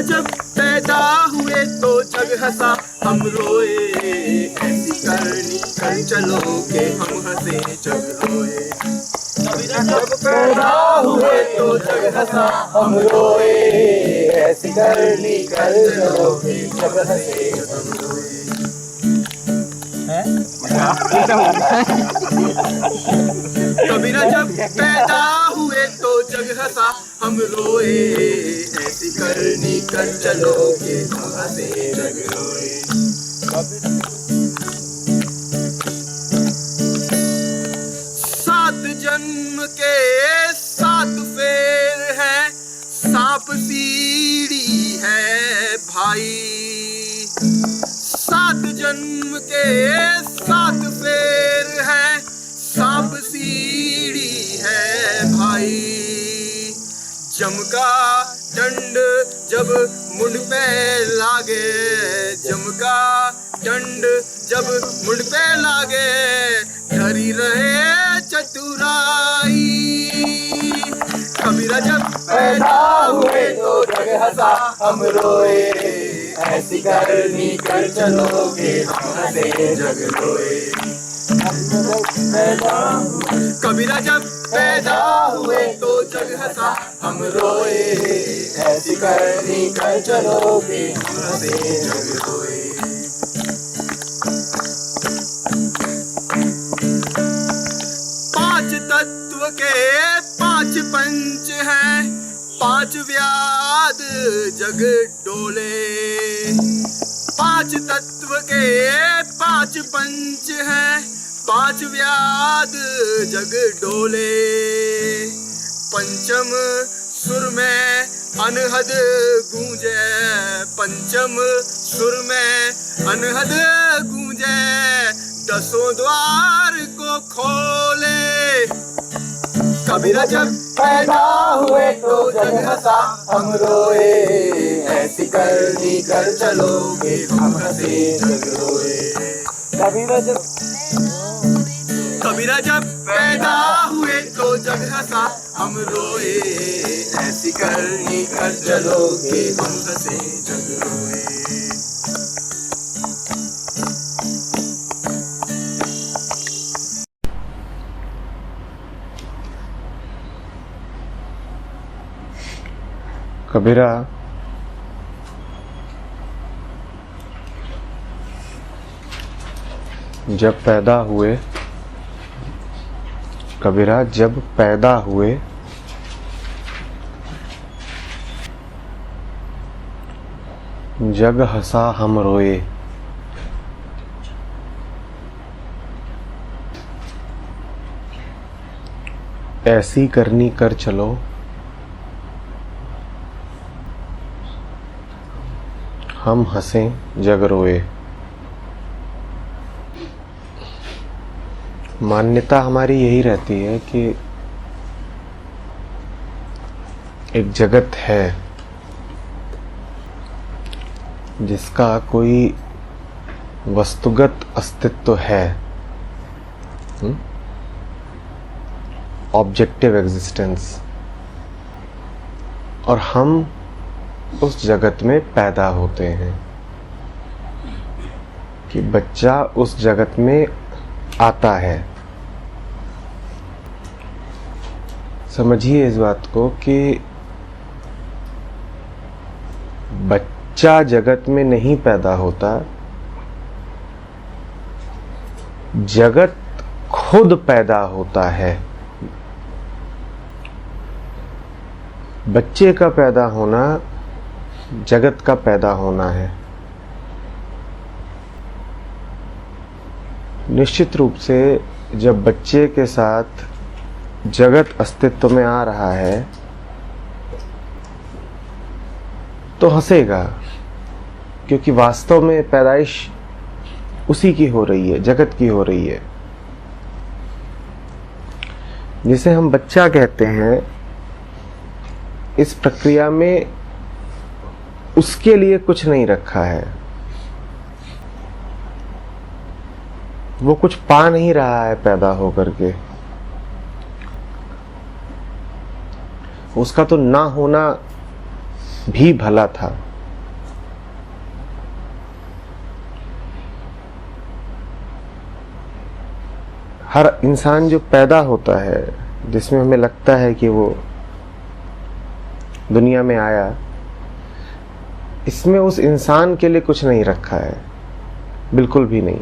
जब पैदा हुए तो जग हंसा हम रोए, ऐसी करनी कर चलो के हम हंसे जग रोए। जब पैदा हुए तो जग हंसा हम रोए, ऐसी करनी कर चलो के जग हंसे जग रोए। कबीरा जब पैदा हुए तो जग हंसा हम रोए, ऐसी करनी कर चलो के हम हंसे जग रोए। सात जन्म के सात फेर है, सांप सीढ़ी है भाई। सात जन्म के सात फेर है, सांप सीढ़ी है भाई। जम का दंड जब मुंड पे लागे, जम का दंड जब मुंड पे लागे, धरी रहे चतुराई। कबीरा जब पैदा हुए तो जग हंसा हम रोए, ऐसी करनी कर चलो के हम हंसे जग रोए। कबीरा जब पैदा हुए तो जग हंसा हम रोए, ऐसी करनी कर चलो के हम हंसे जग रोए। पांच तत्व के पांच पंच हैं, पांच व्याद जग डोले। पांच तत्व के पांच पंच हैं, पांच व्याद जग डोले। पंचम सुर में अनहद गूंजे, पंचम सुर में अनहद गूंजे, दसों द्वार को खोले। कबीरा जब पैदा हुए तो जग हंसा हम रोए, ऐसी करनी कर चलो के हम हंसे जग रोए। कबीरा जब पैदा हुए तो जग हंसा हम रोए, ऐसी करनी कर चलो के हम हंसे जग रोए। कबीरा जब पैदा हुए, कबीरा जब पैदा हुए जग हंसा हम रोए। ऐसी करनी कर चलो हम हंसे जग रोए। मान्यता हमारी यही रहती है कि एक जगत है जिसका कोई वस्तुगत अस्तित्व है, ऑब्जेक्टिव एग्जिस्टेंस, और हम उस जगत में पैदा होते हैं, कि बच्चा उस जगत में आता है। समझिए इस बात को कि बच्चा जगत में नहीं पैदा होता, जगत खुद पैदा होता है। बच्चे का पैदा होना जगत का पैदा होना है। निश्चित रूप से जब बच्चे के साथ जगत अस्तित्व में आ रहा है तो हंसेगा, क्योंकि वास्तव में पैदाइश उसी की हो रही है, जगत की हो रही है। जिसे हम बच्चा कहते हैं, इस प्रक्रिया में उसके लिए कुछ नहीं रखा है, वो कुछ पा नहीं रहा है पैदा होकर के। उसका तो ना होना भी भला था। हर इंसान जो पैदा होता है, जिसमें हमें लगता है कि वो दुनिया में आया, इसमें उस इंसान के लिए कुछ नहीं रखा है, बिल्कुल भी नहीं।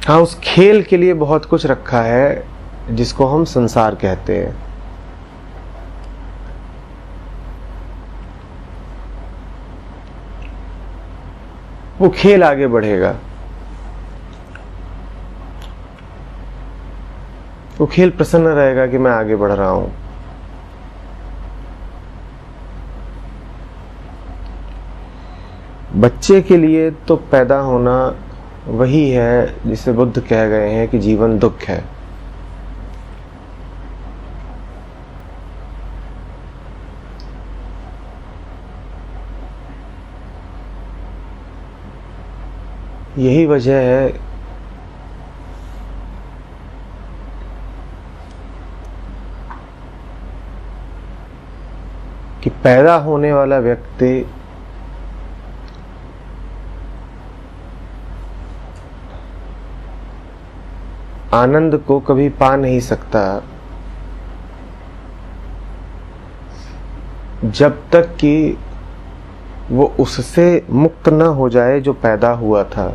हाँ, उस खेल के लिए बहुत कुछ रखा है जिसको हम संसार कहते हैं। वो खेल आगे बढ़ेगा, वो खेल प्रसन्न रहेगा कि मैं आगे बढ़ रहा हूं। बच्चे के लिए तो पैदा होना वही है जिसे बुद्ध कह गए हैं कि जीवन दुख है। यही वजह है कि पैदा होने वाला व्यक्ति आनंद को कभी पा नहीं सकता जब तक कि वो उससे मुक्त न हो जाए जो पैदा हुआ था।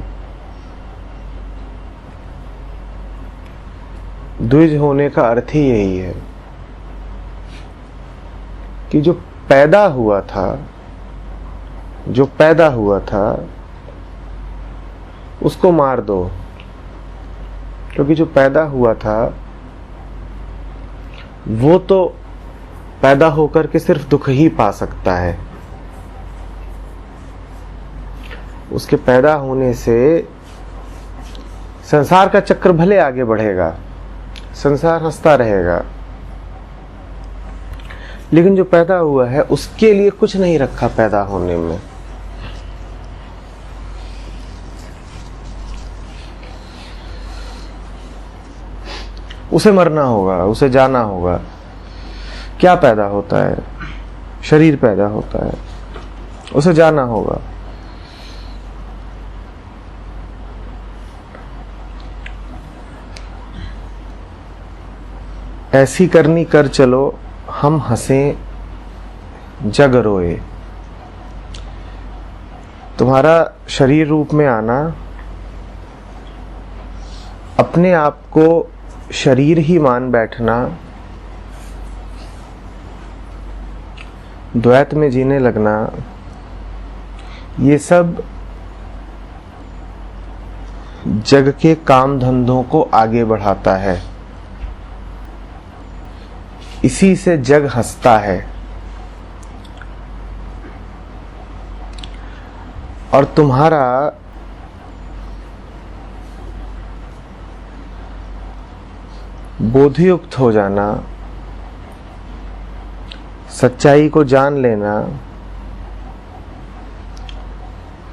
द्विज होने का अर्थ ही यही है कि जो पैदा हुआ था उसको मार दो, क्योंकि जो पैदा हुआ था वो तो पैदा होकर के सिर्फ दुख ही पा सकता है। उसके पैदा होने से संसार का चक्र भले आगे बढ़ेगा, संसार हंसता रहेगा, लेकिन जो पैदा हुआ है उसके लिए कुछ नहीं रखा पैदा होने में। उसे मरना होगा, उसे जाना होगा। क्या पैदा होता है? शरीर पैदा होता है, उसे जाना होगा। ऐसी करनी कर चलो हम हंसें जग रोए। तुम्हारा शरीर रूप में आना, अपने आप को शरीर ही मान बैठना, द्वैत में जीने लगना, ये सब जग के काम धंधों को आगे बढ़ाता है। इसी से जग हंसता है। और तुम्हारा बोधयुक्त हो जाना, सच्चाई को जान लेना,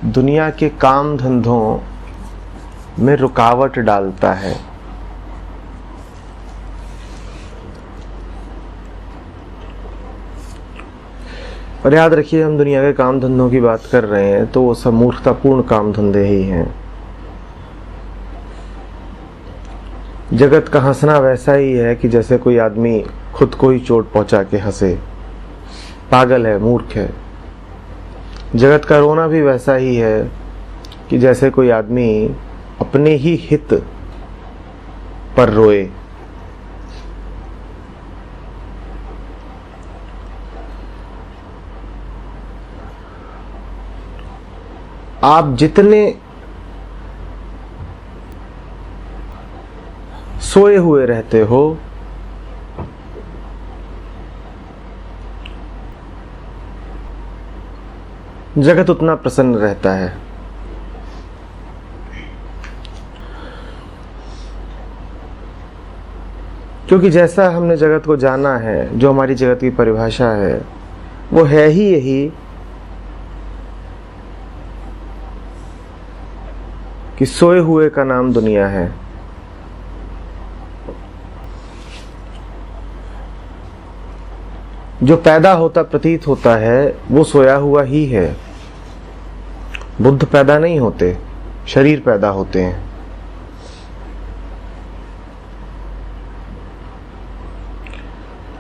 दुनिया के काम धंधों में रुकावट डालता है। और याद रखिए, हम दुनिया के काम धंधों की बात कर रहे हैं तो वो सब मूर्खतापूर्ण काम धंधे ही हैं। जगत का हंसना वैसा ही है कि जैसे कोई आदमी खुद को ही चोट पहुंचा के हंसे, पागल है, मूर्ख है। जगत का रोना भी वैसा ही है कि जैसे कोई आदमी अपने ही हित पर रोए। आप जितने सोए हुए रहते हो, जगत उतना प्रसन्न रहता है। क्योंकि जैसा हमने जगत को जाना है, जो हमारी जगत की परिभाषा है, वो है ही यही कि सोए हुए का नाम दुनिया है। जो पैदा होता प्रतीत होता है वो सोया हुआ ही है। बुद्ध पैदा नहीं होते, शरीर पैदा होते हैं।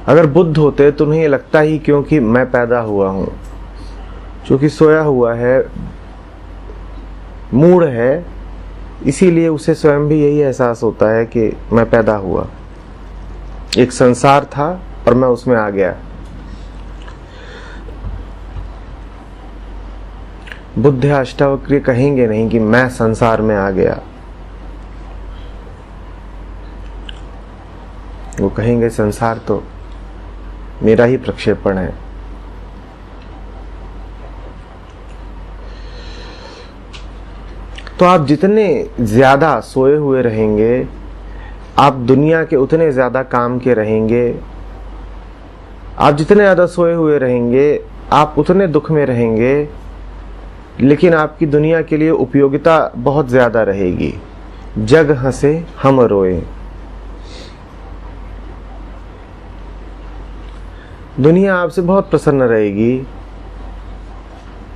अगर बुद्ध होते तो उन्हें लगता ही क्योंकि मैं पैदा हुआ हूं, क्योंकि सोया हुआ है, मूढ़ है, इसीलिए उसे स्वयं भी यही एहसास होता है कि मैं पैदा हुआ, एक संसार था और मैं उसमें आ गया। बुद्ध अष्टावक्र कहेंगे नहीं कि मैं संसार में आ गया, वो कहेंगे संसार तो मेरा ही प्रक्षेपण है। तो आप जितने ज्यादा सोए हुए रहेंगे, आप दुनिया के उतने ज्यादा काम के रहेंगे। आप जितने ज्यादा सोए हुए रहेंगे, आप उतने दुख में रहेंगे, लेकिन आपकी दुनिया के लिए उपयोगिता बहुत ज्यादा रहेगी। जग हंसे हम रोए। दुनिया आपसे बहुत प्रसन्न रहेगी,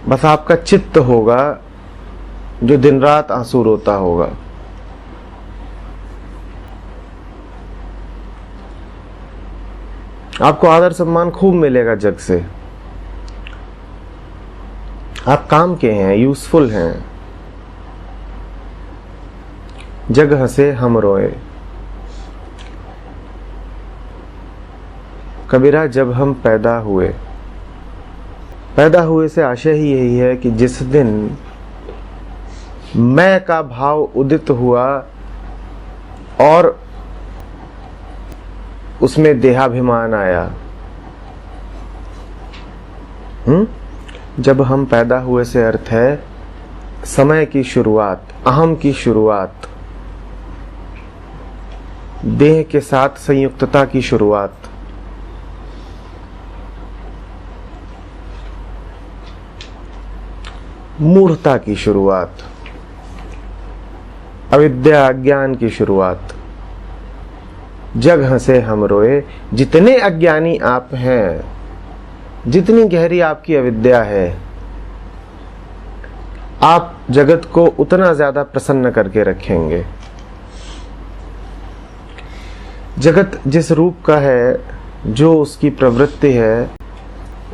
बस आपका चित्त होगा जो दिन रात आंसू रोता होगा। आपको आदर सम्मान खूब मिलेगा जग से, आप काम के हैं, यूजफुल हैं। जग हंसे हम रोए। कबीरा, जब हम पैदा हुए से आशय ही यही है कि जिस दिन मैं का भाव उदित हुआ और उसमें देहाभिमान आया, जब हम पैदा हुए से अर्थ है समय की शुरुआत, अहम की शुरुआत, देह के साथ संयुक्तता की शुरुआत। मूढ़ता की शुरुआत, अविद्या अज्ञान की शुरुआत। जग हंसे हम रोए। जितने अज्ञानी आप हैं, जितनी गहरी आपकी अविद्या है, आप जगत को उतना ज्यादा प्रसन्न करके रखेंगे। जगत जिस रूप का है, जो उसकी प्रवृत्ति है,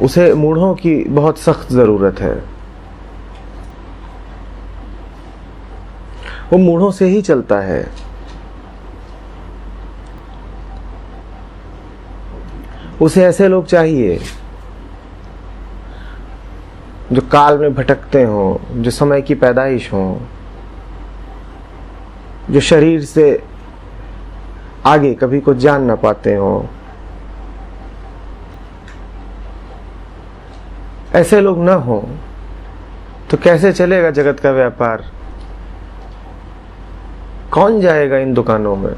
उसे मूढ़ों की बहुत सख्त जरूरत है। वो मूढ़ों से ही चलता है। उसे ऐसे लोग चाहिए जो काल में भटकते हों, जो समय की पैदाइश हों, जो शरीर से आगे कभी कुछ जान ना पाते हों। ऐसे लोग ना हो तो कैसे चलेगा जगत का व्यापार? कौन जाएगा इन दुकानों में?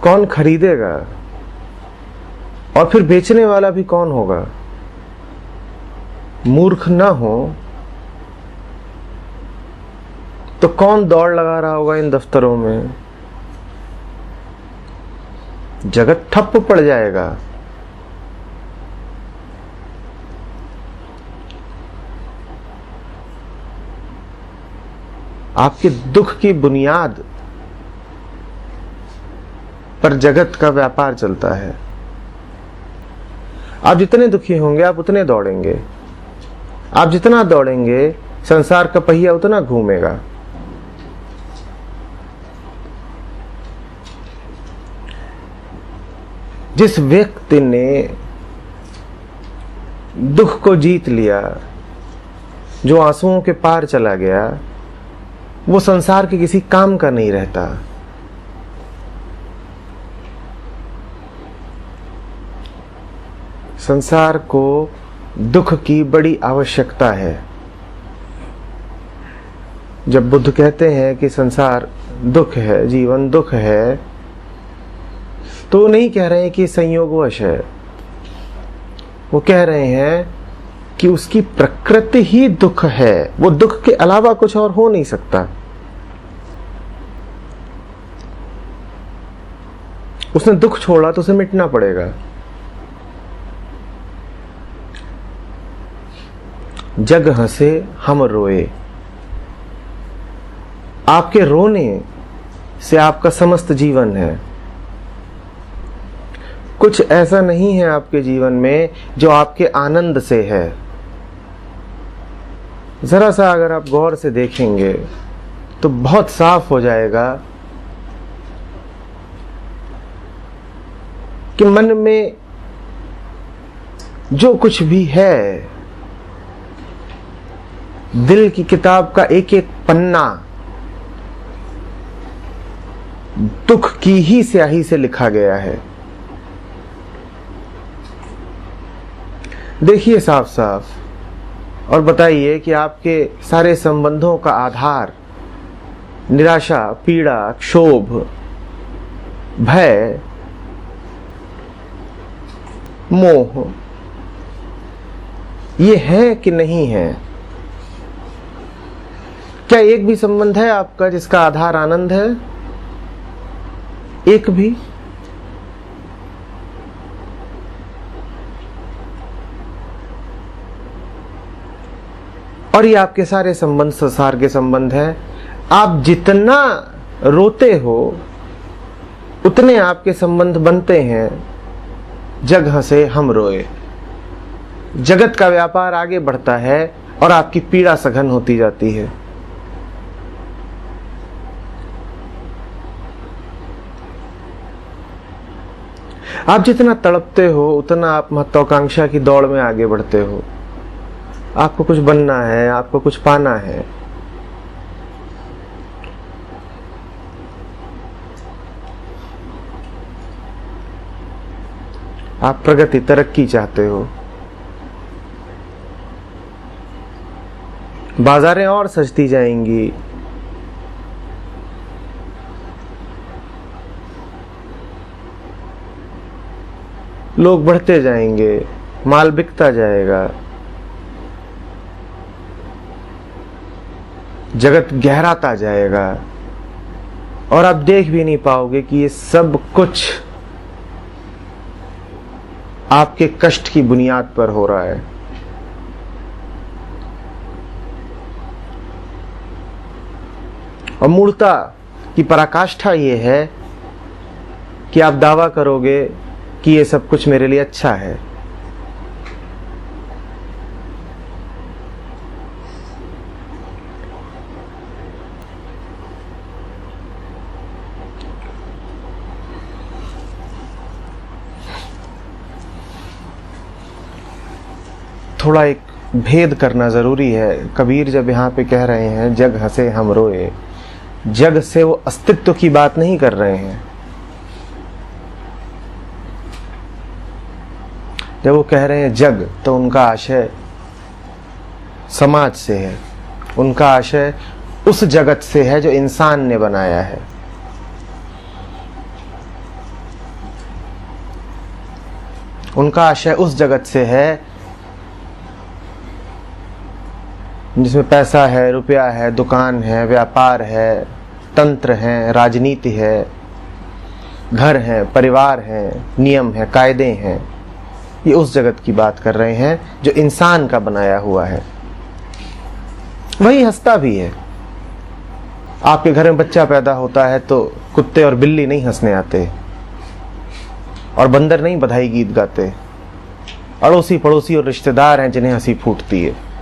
कौन खरीदेगा? और फिर बेचने वाला भी कौन होगा? मूर्ख ना हो तो कौन दौड़ लगा रहा होगा इन दफ्तरों में? जगत ठप पड़ जाएगा। आपके दुख की बुनियाद पर जगत का व्यापार चलता है। आप जितने दुखी होंगे, आप उतने दौड़ेंगे। आप जितना दौड़ेंगे, संसार का पहिया उतना घूमेगा। जिस व्यक्ति ने दुख को जीत लिया, जो आंसुओं के पार चला गया, वो संसार के किसी काम का नहीं रहता। संसार को दुख की बड़ी आवश्यकता है। जब बुद्ध कहते हैं कि संसार दुख है, जीवन दुख है, तो वो नहीं कह रहे हैं कि संयोगवश है। वो कह रहे हैं कि उसकी प्रकृति ही दुख है। वो दुख के अलावा कुछ और हो नहीं सकता। उसने दुख छोड़ा तो उसे मिटना पड़ेगा। जग हंसे हम रोए। आपके रोने से आपका समस्त जीवन है। कुछ ऐसा नहीं है आपके जीवन में जो आपके आनंद से है। जरा सा अगर आप गौर से देखेंगे तो बहुत साफ हो जाएगा कि मन में जो कुछ भी है, दिल की किताब का एक एक पन्ना दुख की ही स्याही से लिखा गया है। देखिए साफ साफ और बताइए कि आपके सारे संबंधों का आधार निराशा, पीड़ा, क्षोभ, भय, मोह ये है कि नहीं है? क्या एक भी संबंध है आपका जिसका आधार आनंद है? एक भी? और ये आपके सारे संबंध संसार के संबंध हैं। आप जितना रोते हो उतने आपके संबंध बनते हैं। जग हंसे हम रोए। जगत का व्यापार आगे बढ़ता है और आपकी पीड़ा सघन होती जाती है। आप जितना तड़पते हो उतना आप महत्वाकांक्षा की दौड़ में आगे बढ़ते हो। आपको कुछ बनना है, आपको कुछ पाना है। आप प्रगति, तरक्की चाहते हो। बाजारें और सजती जाएंगी। लोग बढ़ते जाएंगे, माल बिकता जाएगा। जगत गहराता जाएगा और आप देख भी नहीं पाओगे कि ये सब कुछ आपके कष्ट की बुनियाद पर हो रहा है। और मूर्ता की पराकाष्ठा ये है कि आप दावा करोगे कि ये सब कुछ मेरे लिए अच्छा है। थोड़ा एक भेद करना जरूरी है। कबीर जब यहाँ पे कह रहे हैं जग हंसे हम रोए, जग से वो अस्तित्व की बात नहीं कर रहे हैं। जब वो कह रहे हैं जग, तो उनका आशय समाज से है। उनका आशय उस जगत से है जो इंसान ने बनाया है। उनका आशय उस जगत से है जिसमें पैसा है, रुपया है, दुकान है, व्यापार है, तंत्र है, राजनीति है, घर है, परिवार है, नियम है, कायदे हैं। ये उस जगत की बात कर रहे हैं जो इंसान का बनाया हुआ है। वही हंसता भी है। आपके घर में बच्चा पैदा होता है तो कुत्ते और बिल्ली नहीं हंसने आते और बंदर नहीं बधाई गीत गाते। अड़ोसी पड़ोसी और रिश्तेदार हैं जिन्हें हंसी फूटती है।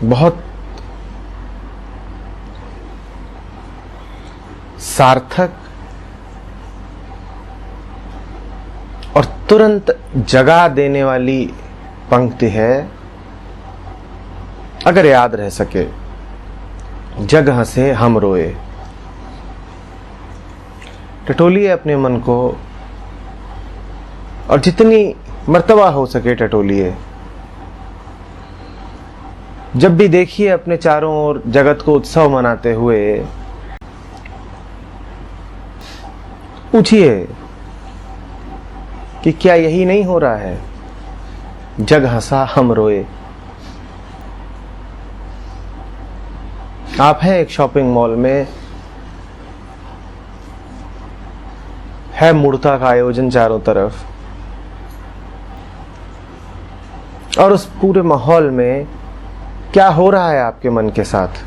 बहुत सार्थक और तुरंत जगा देने वाली पंक्ति है, अगर याद रह सके। जग हंसे हम रोए। टटोलिए अपने मन को और जितनी मर्तबा हो सके टटोलिए। जब भी देखिए अपने चारों ओर जगत को उत्सव मनाते हुए, पूछिए कि क्या यही नहीं हो रहा है? जग हंसा हम रोए। आप हैं एक शॉपिंग मॉल में, है मूर्ता का आयोजन चारों तरफ, और उस पूरे माहौल में क्या हो रहा है आपके मन के साथ?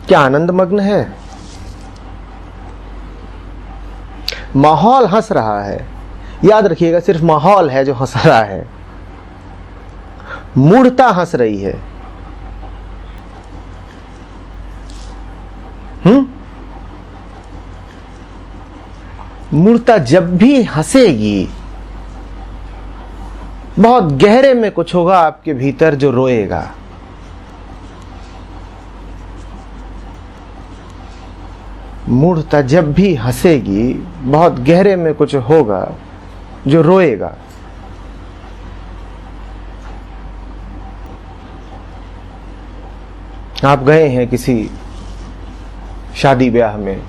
क्या आनंद मग्न है? माहौल हंस रहा है, याद रखिएगा, सिर्फ माहौल है जो हंस रहा है, मूर्ता हंस रही है। मूर्ता जब भी हंसेगी, बहुत गहरे में कुछ होगा आपके भीतर जो रोएगा। मूर्ता जब भी हंसेगी, बहुत गहरे में कुछ होगा जो रोएगा। आप गए हैं किसी शादी ब्याह में,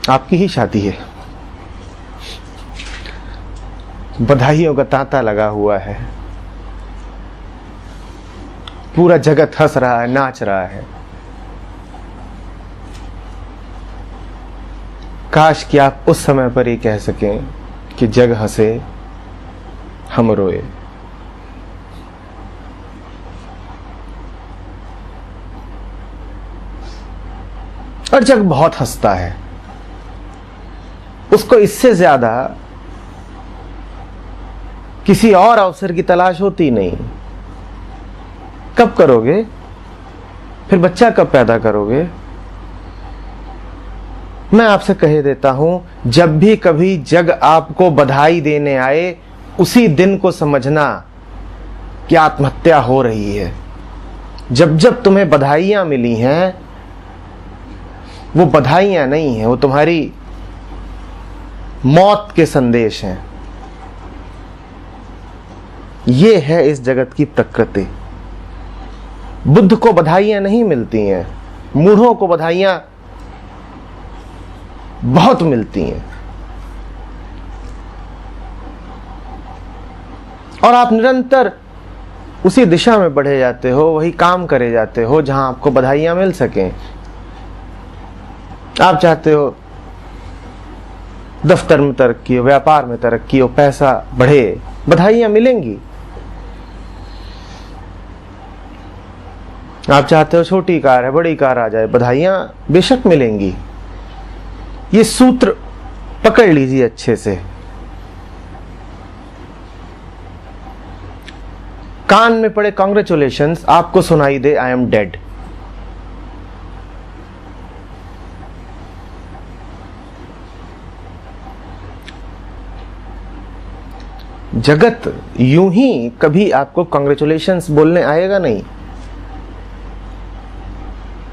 आपकी ही शादी है, बधाइयों का तांता लगा हुआ है, पूरा जगत हंस रहा है, नाच रहा है। काश कि आप उस समय पर ही कह सकें कि जग हंसे हम रोए। और जग बहुत हंसता है, उसको इससे ज्यादा किसी और अवसर की तलाश होती नहीं। कब करोगे? फिर बच्चा कब पैदा करोगे? मैं आपसे कह देता हूं, जब भी कभी जग आपको बधाई देने आए, उसी दिन को समझना कि आत्महत्या हो रही है। जब जब तुम्हें बधाइयां मिली हैं, वो बधाइयां नहीं है, वो तुम्हारी मौत के संदेश हैं। ये है इस जगत की प्रकृति। बुद्ध को बधाइयां नहीं मिलती हैं, मूढ़ों को बधाइयां बहुत मिलती हैं। और आप निरंतर उसी दिशा में बढ़े जाते हो, वही काम करे जाते हो जहां आपको बधाइयां मिल सकें। आप चाहते हो दफ्तर में तरक्की हो, व्यापार में तरक्की हो, पैसा बढ़े, बधाइयां मिलेंगी। आप चाहते हो छोटी कार है, बड़ी कार आ जाए, बधाइयां बेशक मिलेंगी। ये सूत्र पकड़ लीजिए अच्छे से। कान में पड़े कांग्रेचुलेशंस, आपको सुनाई दे आई एम डेड। जगत यूं ही कभी आपको कांग्रेचुलेशंस बोलने आएगा नहीं।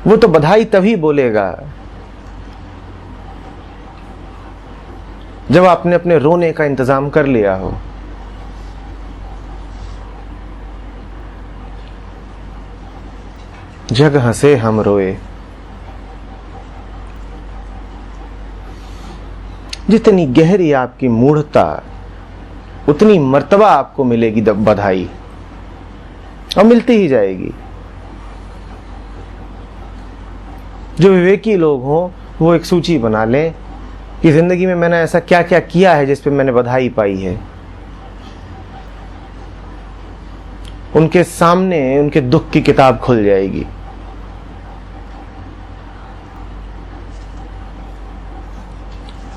वो तो बधाई तभी बोलेगा जब आपने अपने रोने का इंतजाम कर लिया हो। जग हंसे हम रोए। जितनी गहरी आपकी मूढ़ता, उतनी मर्तबा आपको मिलेगी बधाई, और मिलती ही जाएगी। जो विवेकी लोग हों, वो एक सूची बना लें कि जिंदगी में मैंने ऐसा क्या क्या किया है जिस पे मैंने बधाई पाई है। उनके सामने उनके दुख की किताब खुल जाएगी।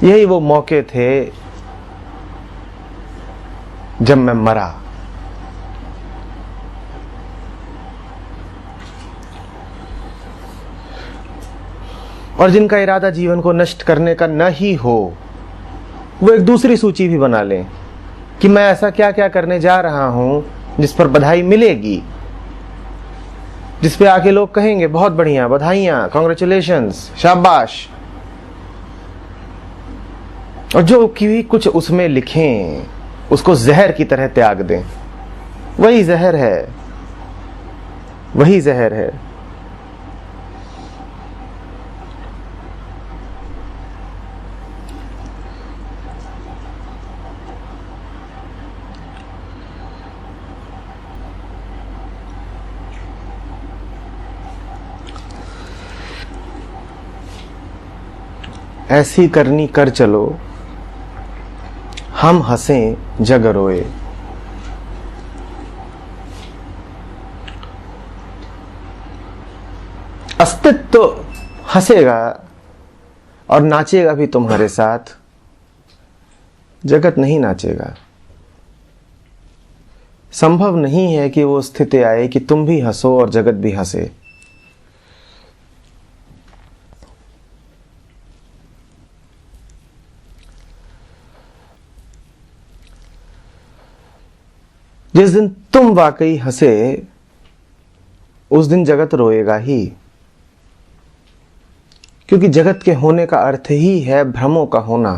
यही वो मौके थे जब मैं मरा। और जिनका इरादा जीवन को नष्ट करने का न ही हो, वो एक दूसरी सूची भी बना लें कि मैं ऐसा क्या क्या करने जा रहा हूं जिस पर बधाई मिलेगी, जिस पे आके लोग कहेंगे बहुत बढ़िया, बधाइयां, कांग्रेचुलेशंस, शाबाश। और जो कि कुछ उसमें लिखें, उसको जहर की तरह त्याग दें। वही जहर है, वही जहर है। ऐसी करनी कर चलो, हम हंसें जग रोए। अस्तित्व हंसेगा और नाचेगा भी तुम्हारे साथ, जगत नहीं नाचेगा। संभव नहीं है कि वो स्थिति आए कि तुम भी हंसो और जगत भी हंसे। जिस दिन तुम वाकई हंसे, उस दिन जगत रोएगा ही, क्योंकि जगत के होने का अर्थ ही है भ्रमों का होना।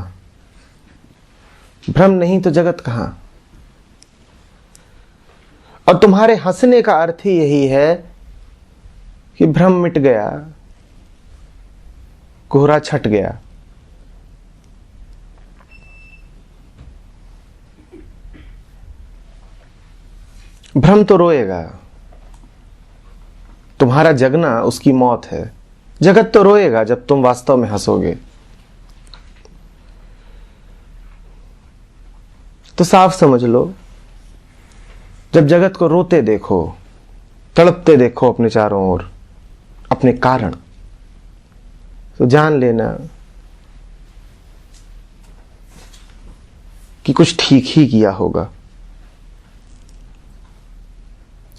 भ्रम नहीं तो जगत कहां। और तुम्हारे हंसने का अर्थ ही यही है कि भ्रम मिट गया, कोहरा छट गया। भ्रम तो रोएगा, तुम्हारा जगना उसकी मौत है। जगत तो रोएगा जब तुम वास्तव में हंसोगे। तो साफ समझ लो, जब जगत को रोते देखो, तड़पते देखो अपने चारों ओर, अपने कारण, तो जान लेना कि कुछ ठीक ही किया होगा।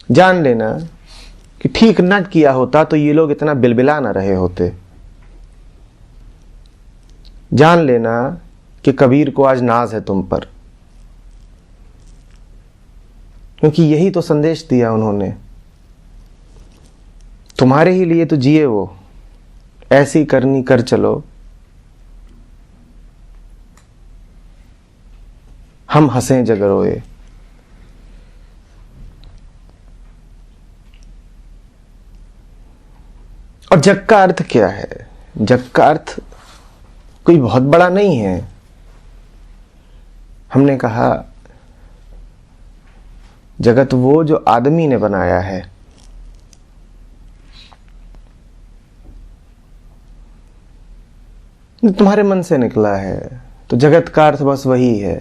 जान लेना कि ठीक न किया होता तो ये लोग इतना बिलबिला ना रहे होते। जान लेना कि कबीर को आज नाज है तुम पर, क्योंकि यही तो संदेश दिया उन्होंने। तुम्हारे ही लिए तो जिए वो, ऐसी करनी कर चलो, हम हंसें जग रोए। और जग का अर्थ क्या है? जग का अर्थ कोई बहुत बड़ा नहीं है। हमने कहा जगत वो जो आदमी ने बनाया है। तुम्हारे मन से निकला है, तो जगत का अर्थ बस वही है।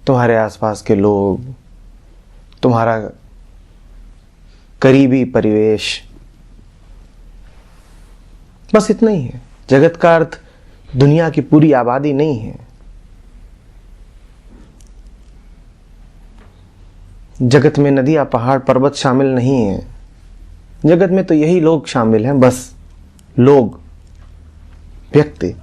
तुम्हारे आसपास के लोग, तुम्हारा करीबी परिवेश, बस इतना ही है। जगत का अर्थ दुनिया की पूरी आबादी नहीं है। जगत में नदियां, पहाड़, पर्वत शामिल नहीं है। जगत में तो यही लोग शामिल हैं, बस लोग, व्यक्ति।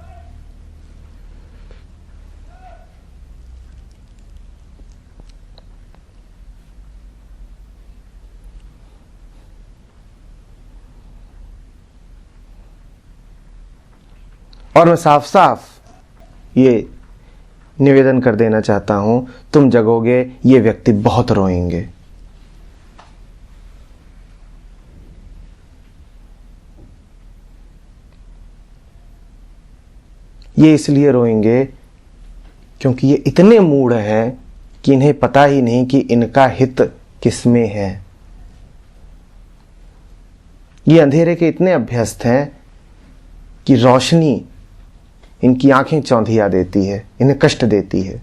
और मैं साफ साफ ये निवेदन कर देना चाहता हूं, तुम जगोगे, ये व्यक्ति बहुत रोएंगे। ये इसलिए रोएंगे क्योंकि ये इतने मूढ़ हैं कि इन्हें पता ही नहीं कि इनका हित किसमें है। ये अंधेरे के इतने अभ्यस्त हैं कि रोशनी इनकी आंखें चौंधिया देती है, इन्हें कष्ट देती है।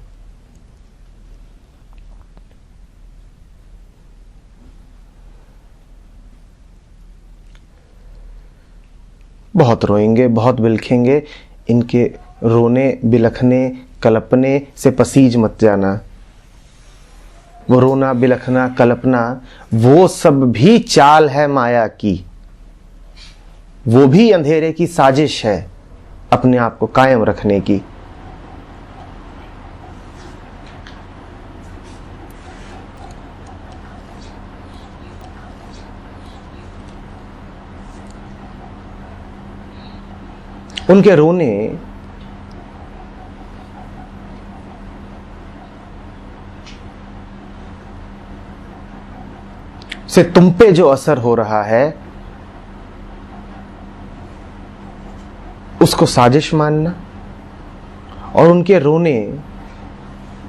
बहुत रोएंगे, बहुत बिलखेंगे। इनके रोने, बिलखने, कल्पने से पसीज मत जाना। वो रोना, बिलखना, कल्पना, वो सब भी चाल है माया की। वो भी अंधेरे की साजिश है अपने आप को कायम रखने की। उनके रोने से तुम पे जो असर हो रहा है उसको साजिश मानना, और उनके रोने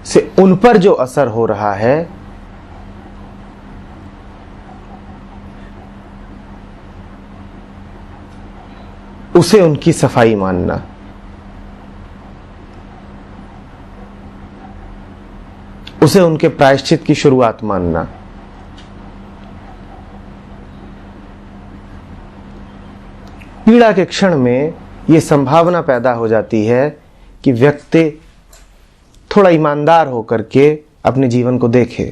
से उन पर जो असर हो रहा है उसे उनकी सफाई मानना। उसे उनके प्रायश्चित की शुरुआत मानना। पीड़ा के क्षण में यह संभावना पैदा हो जाती है कि व्यक्ति थोड़ा ईमानदार होकर के अपने जीवन को देखे।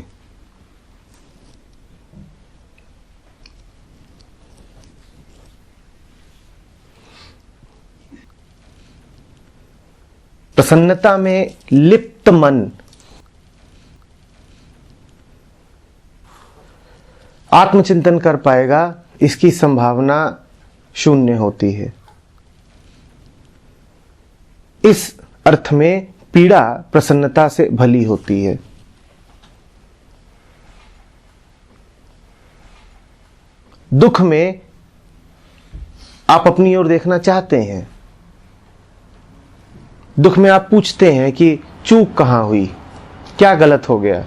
प्रसन्नता में लिप्त मन आत्मचिंतन कर पाएगा, इसकी संभावना शून्य होती है। इस अर्थ में पीड़ा प्रसन्नता से भली होती है। दुख में आप अपनी ओर देखना चाहते हैं। दुख में आप पूछते हैं कि चूक कहां हुई, क्या गलत हो गया।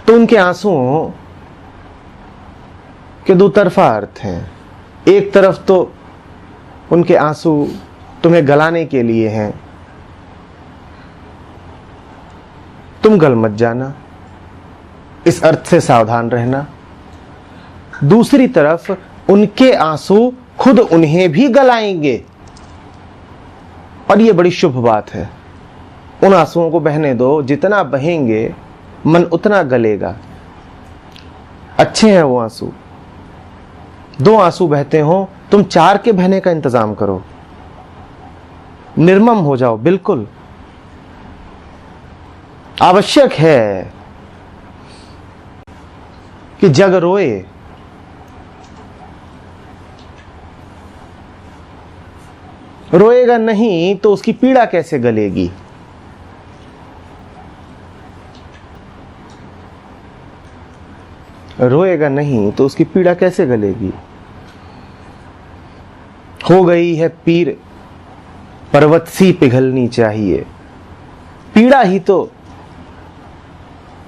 तो उनके आंसुओं के दो तरफा अर्थ हैं। एक तरफ तो उनके आंसू तुम्हें गलाने के लिए हैं, तुम गल मत जाना, इस अर्थ से सावधान रहना। दूसरी तरफ उनके आंसू खुद उन्हें भी गलाएंगे, और यह बड़ी शुभ बात है। उन आंसुओं को बहने दो, जितना बहेंगे मन उतना गलेगा। अच्छे हैं वो आंसू। दो आंसू बहते हो, तुम चार के बहने का इंतजाम करो, निर्मम हो जाओ। बिल्कुल आवश्यक है कि जग रोए। रोएगा नहीं तो उसकी पीड़ा कैसे गलेगी। रोएगा नहीं तो उसकी पीड़ा कैसे गलेगी। हो गई है पीर पर्वत सी पिघलनी चाहिए। पीड़ा ही तो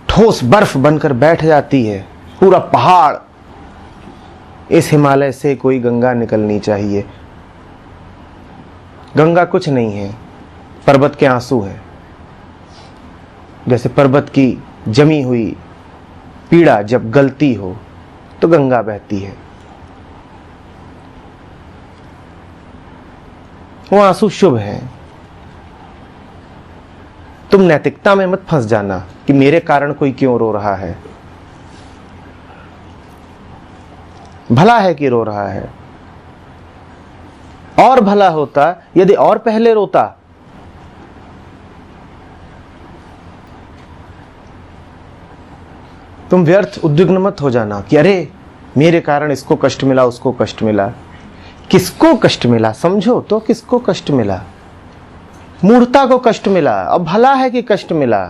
ठोस बर्फ बनकर बैठ जाती है, पूरा पहाड़। इस हिमालय से कोई गंगा निकलनी चाहिए। गंगा कुछ नहीं है, पर्वत के आंसू है। जैसे पर्वत की जमी हुई पीड़ा जब गलती हो तो गंगा बहती है। वो आंसू शुभ है। तुम नैतिकता में मत फंस जाना कि मेरे कारण कोई क्यों रो रहा है। भला है कि रो रहा है। और भला होता यदि और पहले रोता। तुम व्यर्थ उद्विग्न मत हो जाना कि अरे मेरे कारण इसको कष्ट मिला, उसको कष्ट मिला। किसको कष्ट मिला समझो तो, किसको कष्ट मिला। मूढ़ता को कष्ट मिला, अब भला है कि कष्ट मिला।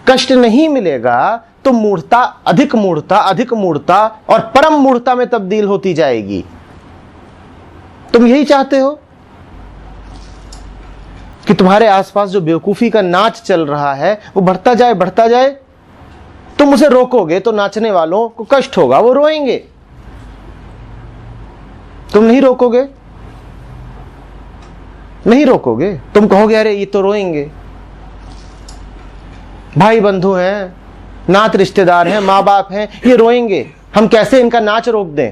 कष्ट नहीं मिलेगा तो मूढ़ता अधिक मूढ़ता और परम मूढ़ता में तब्दील होती जाएगी। तुम यही चाहते हो कि तुम्हारे आसपास जो बेवकूफी का नाच चल रहा है वो बढ़ता जाए। तुम उसे रोकोगे तो नाचने वालों को कष्ट होगा, वो रोएंगे। तुम नहीं रोकोगे। तुम कहोगे अरे ये तो रोएंगे, भाई बंधु हैं, नात रिश्तेदार हैं, माँ बाप हैं, ये रोएंगे, हम कैसे इनका नाच रोक दें।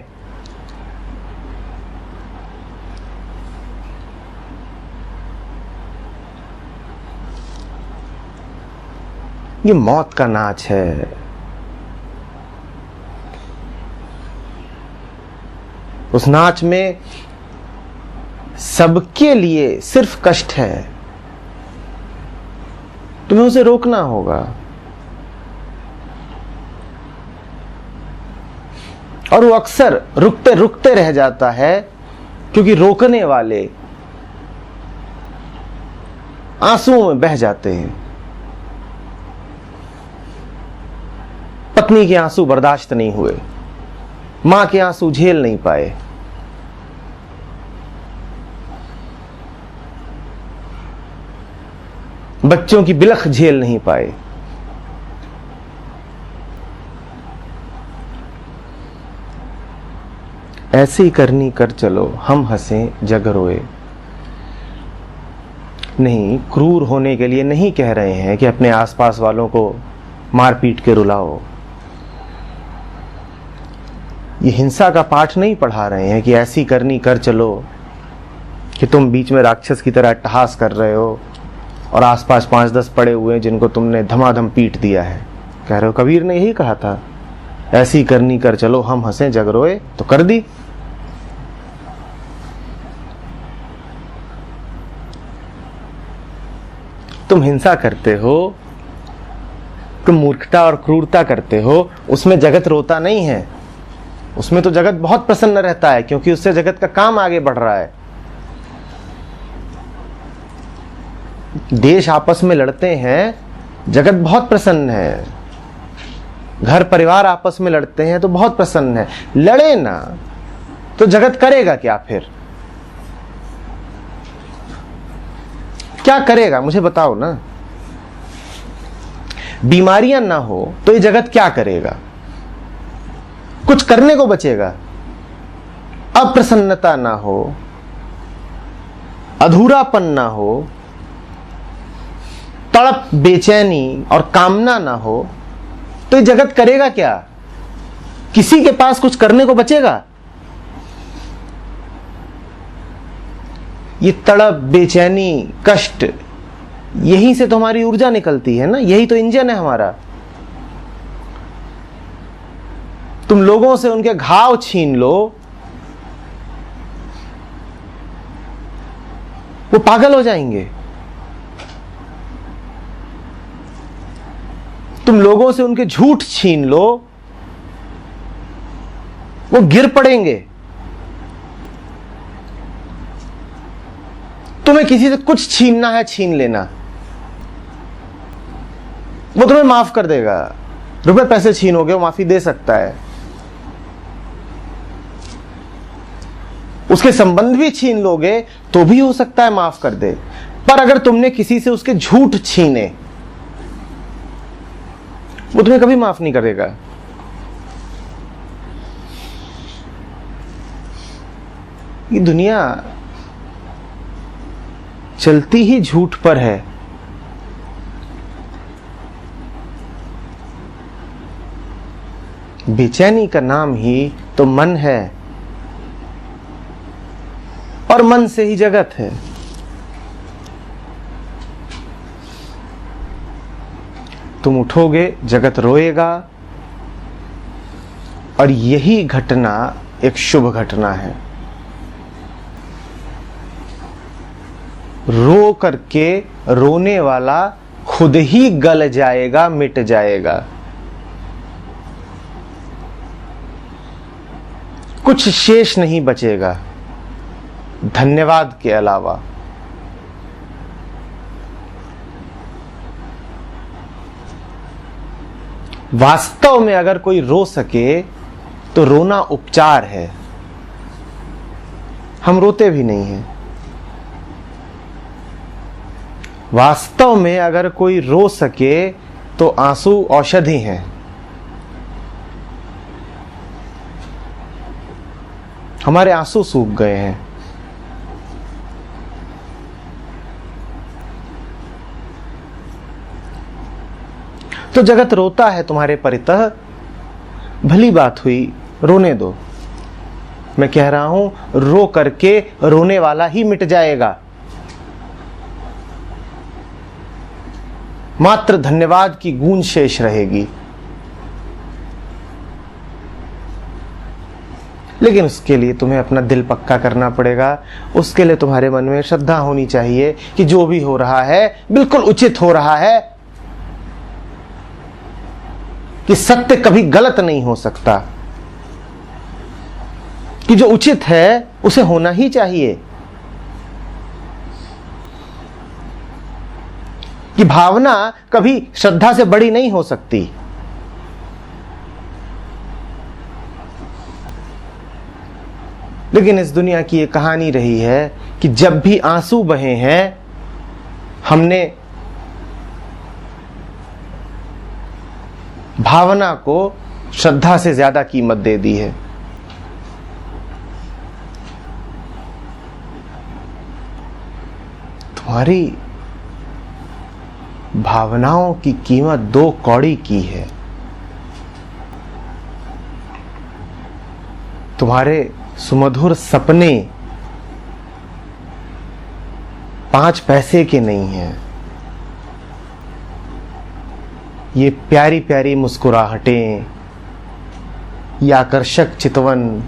ये मौत का नाच है। उस नाच में सबके लिए सिर्फ कष्ट है। तुम्हें उसे रोकना होगा। और वो अक्सर रुकते रुकते रह जाता है क्योंकि रोकने वाले आंसुओं में बह जाते हैं। पत्नी के आंसू बर्दाश्त नहीं हुए, मां के आंसू झेल नहीं पाए, बच्चों की बिलख झेल नहीं पाए। ऐसी करनी कर चलो हम हंसें जग रोए। नहीं, क्रूर होने के लिए नहीं कह रहे हैं कि अपने आसपास वालों को मार पीट के रुलाओ। ये हिंसा का पाठ नहीं पढ़ा रहे हैं कि ऐसी करनी कर चलो, कि तुम बीच में राक्षस की तरह अट्टहास कर रहे हो और आसपास 5-10 पड़े हुए हैं जिनको तुमने धमाधम पीट दिया है। कह रहे हो कबीर ने यही कहा था, ऐसी करनी कर चलो हम हंसे जग रोए, तो कर दी। तुम हिंसा करते हो, तुम मूर्खता और क्रूरता करते हो, उसमें जगत रोता नहीं है, उसमें तो जगत बहुत प्रसन्न रहता है, क्योंकि उससे जगत का काम आगे बढ़ रहा है। देश आपस में लड़ते हैं, जगत बहुत प्रसन्न है। घर परिवार आपस में लड़ते हैं तो बहुत प्रसन्न है। लड़े ना तो जगत करेगा क्या फिर? क्या करेगा मुझे बताओ ना। बीमारियां ना हो तो ये जगत क्या करेगा? कुछ करने को बचेगा? अप्रसन्नता ना हो, अधूरापन ना हो, तड़प, बेचैनी और कामना ना हो तो ये जगत करेगा क्या? किसी के पास कुछ करने को बचेगा? ये तड़प, बेचैनी, कष्ट, यहीं से तो हमारी ऊर्जा निकलती है ना, यही तो इंजन है हमारा। तुम लोगों से उनके घाव छीन लो, वो पागल हो जाएंगे। तुम लोगों से उनके झूठ छीन लो, वो गिर पड़ेंगे। तुम्हें किसी से कुछ छीनना है, छीन लेना, वो तुम्हें माफ कर देगा। रुपए पैसे छीनोगे, वो माफी दे सकता है। उसके संबंध भी छीन लोगे तो भी हो सकता है माफ कर दे। पर अगर तुमने किसी से उसके झूठ छीने, वो तुम्हें कभी माफ नहीं करेगा। ये दुनिया चलती ही झूठ पर है। बेचैनी का नाम ही तो मन है, और मन से ही जगत है। तुम उठोगे, जगत रोएगा, और यही घटना एक शुभ घटना है। रो करके रोने वाला खुद ही गल जाएगा, मिट जाएगा। कुछ शेष नहीं बचेगा धन्यवाद के अलावा। वास्तव में अगर कोई रो सके तो रोना उपचार है। हम रोते भी नहीं हैं। वास्तव में अगर कोई रो सके तो आंसू औषधि हैं। हमारे आंसू सूख गए हैं। तो जगत रोता है तुम्हारे परितः, भली बात हुई, रोने दो। मैं कह रहा हूं रो करके रोने वाला ही मिट जाएगा। मात्र धन्यवाद की गूंज शेष रहेगी। लेकिन उसके लिए तुम्हें अपना दिल पक्का करना पड़ेगा। उसके लिए तुम्हारे मन में श्रद्धा होनी चाहिए कि जो भी हो रहा है बिल्कुल उचित हो रहा है, कि सत्य कभी गलत नहीं हो सकता, कि जो उचित है उसे होना ही चाहिए, कि भावना कभी श्रद्धा से बड़ी नहीं हो सकती। लेकिन इस दुनिया की ये कहानी रही है कि जब भी आंसू बहे हैं, हमने भावना को श्रद्धा से ज्यादा कीमत दे दी है। तुम्हारी भावनाओं की कीमत 2 कौड़ी की है। तुम्हारे सुमधुर सपने 5 पैसे के नहीं हैं। ये प्यारी प्यारी मुस्कुराहटें, ये आकर्षक चितवन,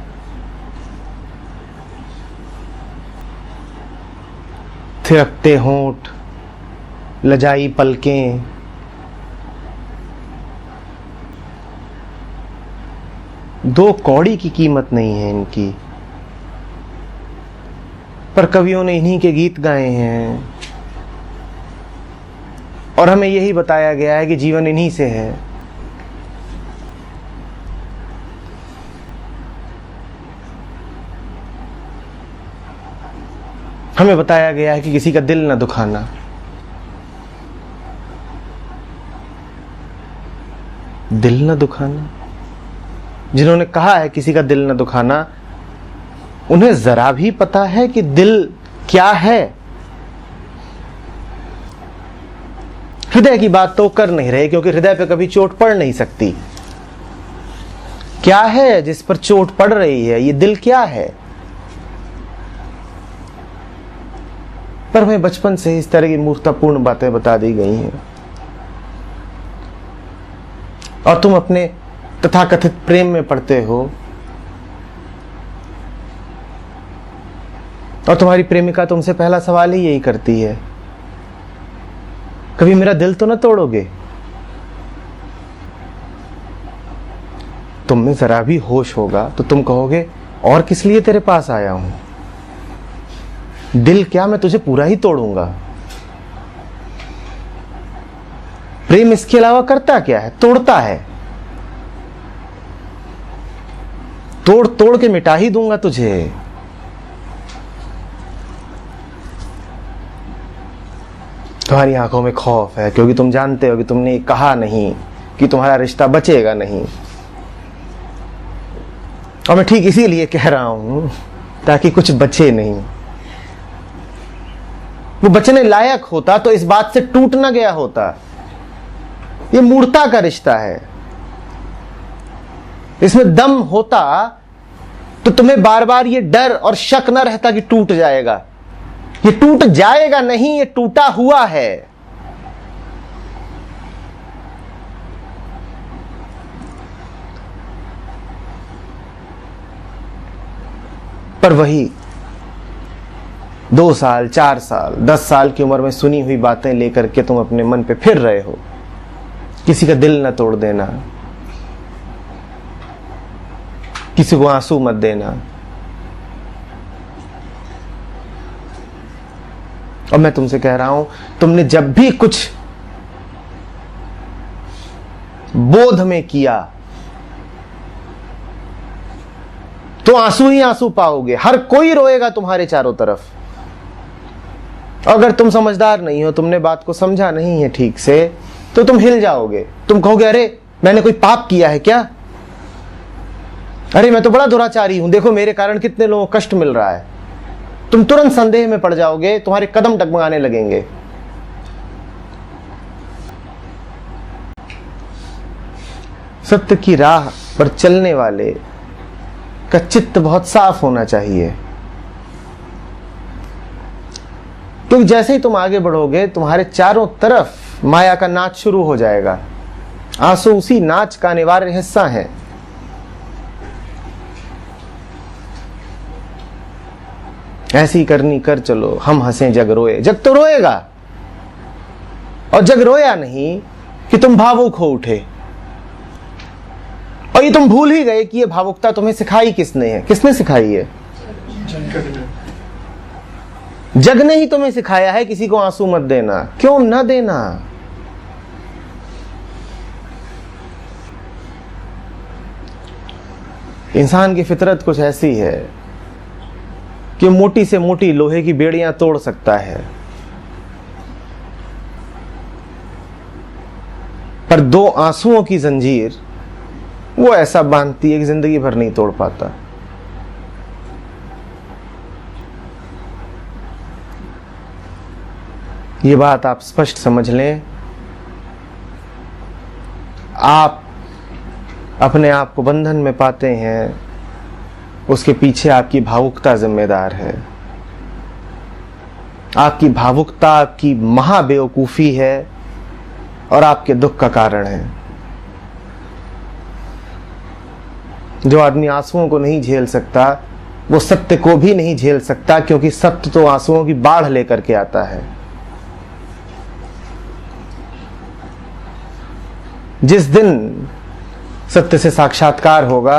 थिरकते होंठ, लजाई पलकें, दो कौड़ी की कीमत नहीं है इनकी। पर कवियों ने इन्हीं के गीत गाए हैं और हमें यही बताया गया है कि जीवन इन्हीं से है। हमें बताया गया है कि किसी का दिल न दुखाना। दिल न दुखाना, जिन्होंने कहा है किसी का दिल न दुखाना, उन्हें जरा भी पता है कि दिल क्या है? हृदय की बात तो कर नहीं रहे, क्योंकि हृदय पे कभी चोट पड़ नहीं सकती। क्या है जिस पर चोट पड़ रही है? ये दिल क्या है? पर हमें बचपन से इस तरह की मूर्खतापूर्ण बातें बता दी गई हैं और तुम अपने तथाकथित प्रेम में पड़ते हो और तुम्हारी प्रेमिका तुमसे पहला सवाल ही यही करती है, कभी मेरा दिल तो न तोड़ोगे? तुम में जरा भी होश होगा तो तुम कहोगे, और किस लिए तेरे पास आया हूं? दिल क्या, मैं तुझे पूरा ही तोड़ूंगा। प्रेम इसके अलावा करता क्या है? तोड़ता है। तोड़ तोड़ के मिटा ही दूंगा तुझे। तुम्हारी आंखों में खौफ है, क्योंकि तुम जानते हो कि तुमने कहा नहीं कि तुम्हारा रिश्ता बचेगा नहीं। और मैं ठीक इसीलिए कह रहा हूं ताकि कुछ बचे नहीं। वो बचने लायक होता तो इस बात से टूट ना गया होता। ये मूर्खता का रिश्ता है। इसमें दम होता तो तुम्हें बार बार ये डर और शक न रहता कि टूट जाएगा। ये टूट जाएगा नहीं, ये टूटा हुआ है। पर वही 2 साल, 4 साल, 10 साल की उम्र में सुनी हुई बातें लेकर के तुम अपने मन पे फिर रहे हो। किसी का दिल न तोड़ देना, किसी को आंसू मत देना। और मैं तुमसे कह रहा हूं, तुमने जब भी कुछ बोध में किया तो आंसू ही आंसू पाओगे। हर कोई रोएगा तुम्हारे चारों तरफ। अगर तुम समझदार नहीं हो, तुमने बात को समझा नहीं है ठीक से, तो तुम हिल जाओगे। तुम कहोगे, अरे मैंने कोई पाप किया है क्या? अरे मैं तो बड़ा दुराचारी हूं, देखो मेरे कारण कितने लोगों को कष्ट मिल रहा है। तुम तुरंत संदेह में पड़ जाओगे, तुम्हारे कदम डगमगाने लगेंगे। सत्य की राह पर चलने वाले का चित्त बहुत साफ होना चाहिए, क्योंकि जैसे ही तुम आगे बढ़ोगे तुम्हारे चारों तरफ माया का नाच शुरू हो जाएगा। आंसू उसी नाच का अनिवार्य हिस्सा है। ऐसी करनी कर चलो, हम हंसे जग रोए। जग तो रोएगा, और जग रोया नहीं कि तुम भावुक हो उठे। और ये तुम भूल ही गए कि ये भावुकता तुम्हें सिखाई किसने है? किसने सिखाई है? जग ने ही तुम्हें सिखाया है किसी को आंसू मत देना। क्यों न देना? इंसान की फितरत कुछ ऐसी है कि मोटी से मोटी लोहे की बेड़ियां तोड़ सकता है, पर 2 आंसुओं की जंजीर वो ऐसा बांधती है कि जिंदगी भर नहीं तोड़ पाता। ये बात आप स्पष्ट समझ लें, आप अपने आप को बंधन में पाते हैं, उसके पीछे आपकी भावुकता जिम्मेदार है। आपकी भावुकता आपकी महाबेवकूफी है और आपके दुख का कारण है। जो आदमी आंसुओं को नहीं झेल सकता वो सत्य को भी नहीं झेल सकता, क्योंकि सत्य तो आंसुओं की बाढ़ लेकर के आता है। जिस दिन सत्य से साक्षात्कार होगा,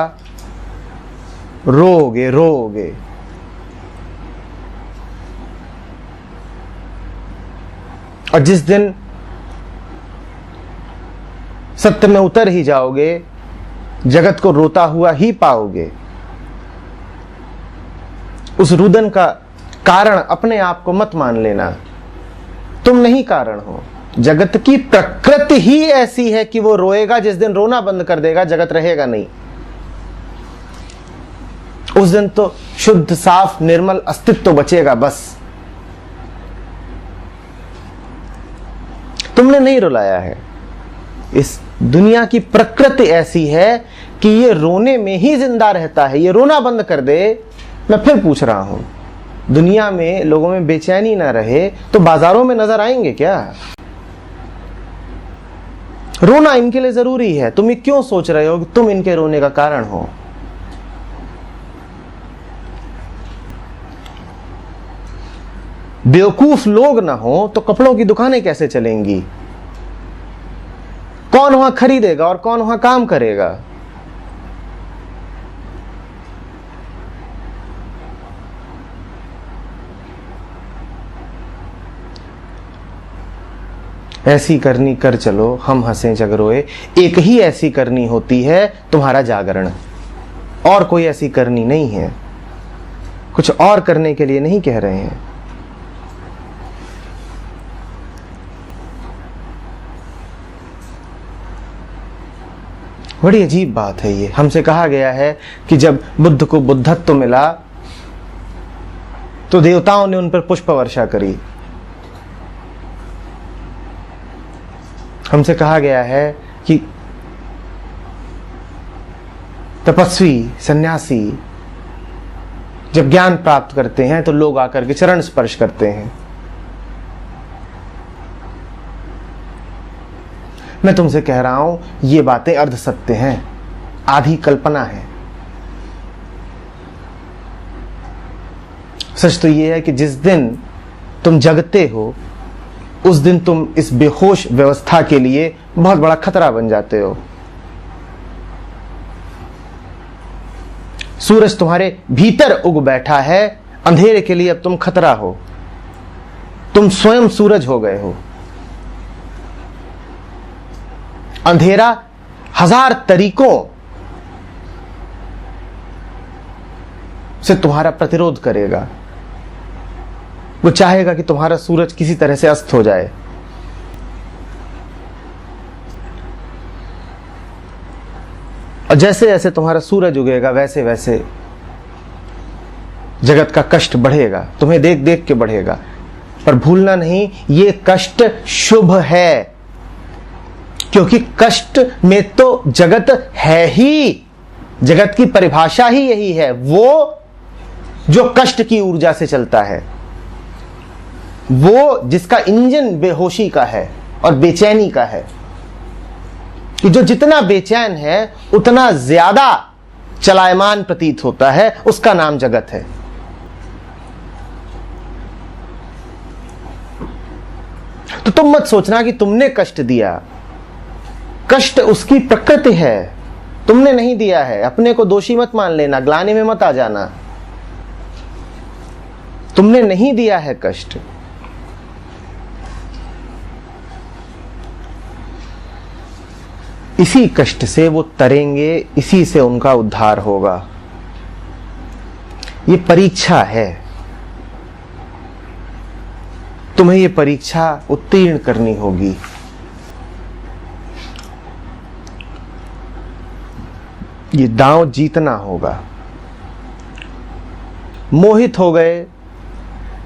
रोओगे रोओगे। और जिस दिन सत्य में उतर ही जाओगे, जगत को रोता हुआ ही पाओगे। उस रुदन का कारण अपने आप को मत मान लेना, तुम नहीं कारण हो। जगत की प्रकृति ही ऐसी है कि वो रोएगा। जिस दिन रोना बंद कर देगा, जगत रहेगा नहीं। उस दिन तो शुद्ध साफ निर्मल अस्तित्व बचेगा बस। तुमने नहीं रुलाया है। इस दुनिया की प्रकृति ऐसी है कि ये रोने में ही जिंदा रहता है। ये रोना बंद कर दे, मैं फिर पूछ रहा हूं, दुनिया में लोगों में बेचैनी ना रहे तो बाजारों में नजर आएंगे क्या? रोना इनके लिए जरूरी है। तुम ये क्यों सोच रहे हो कि तुम इनके रोने का कारण हो? बेवकूफ लोग ना हो तो कपड़ों की दुकानें कैसे चलेंगी? कौन वहां खरीदेगा और कौन वहां काम करेगा? ऐसी करनी कर चलो, हम हंसे जग रोए। एक ही ऐसी करनी होती है, तुम्हारा जागरण। और कोई ऐसी करनी नहीं है। कुछ और करने के लिए नहीं कह रहे हैं। बड़ी अजीब बात है ये। हमसे कहा गया है कि जब बुद्ध को बुद्धत्व मिला तो देवताओं ने उन पर पुष्प वर्षा करी। हमसे कहा गया है कि तपस्वी सन्यासी जब ज्ञान प्राप्त करते हैं तो लोग आकर के चरण स्पर्श करते हैं। मैं तुमसे कह रहा हूं, ये बातें अर्ध सत्य हैं, आधी कल्पना है। सच तो यह है कि जिस दिन तुम जगते हो, उस दिन तुम इस बेहोश व्यवस्था के लिए बहुत बड़ा खतरा बन जाते हो। सूरज तुम्हारे भीतर उग बैठा है, अंधेरे के लिए अब तुम खतरा हो। तुम स्वयं सूरज हो गए हो। अंधेरा हजार तरीकों से तुम्हारा प्रतिरोध करेगा। वो चाहेगा कि तुम्हारा सूरज किसी तरह से अस्त हो जाए। और जैसे जैसे तुम्हारा सूरज उगेगा, वैसे वैसे जगत का कष्ट बढ़ेगा, तुम्हें देख देख के बढ़ेगा। पर भूलना नहीं, ये कष्ट शुभ है, क्योंकि कष्ट में तो जगत है ही। जगत की परिभाषा ही यही है, वो जो कष्ट की ऊर्जा से चलता है, वो जिसका इंजन बेहोशी का है और बेचैनी का है, कि जो जितना बेचैन है उतना ज्यादा चलायमान प्रतीत होता है, उसका नाम जगत है। तो तुम मत सोचना कि तुमने कष्ट दिया। कष्ट उसकी प्रकृति है, तुमने नहीं दिया है। अपने को दोषी मत मान लेना, ग्लानि में मत आ जाना। तुमने नहीं दिया है कष्ट। इसी कष्ट से वो तरेंगे, इसी से उनका उद्धार होगा। ये परीक्षा है, तुम्हें ये परीक्षा उत्तीर्ण करनी होगी। ये दांव जीतना होगा। मोहित हो गए,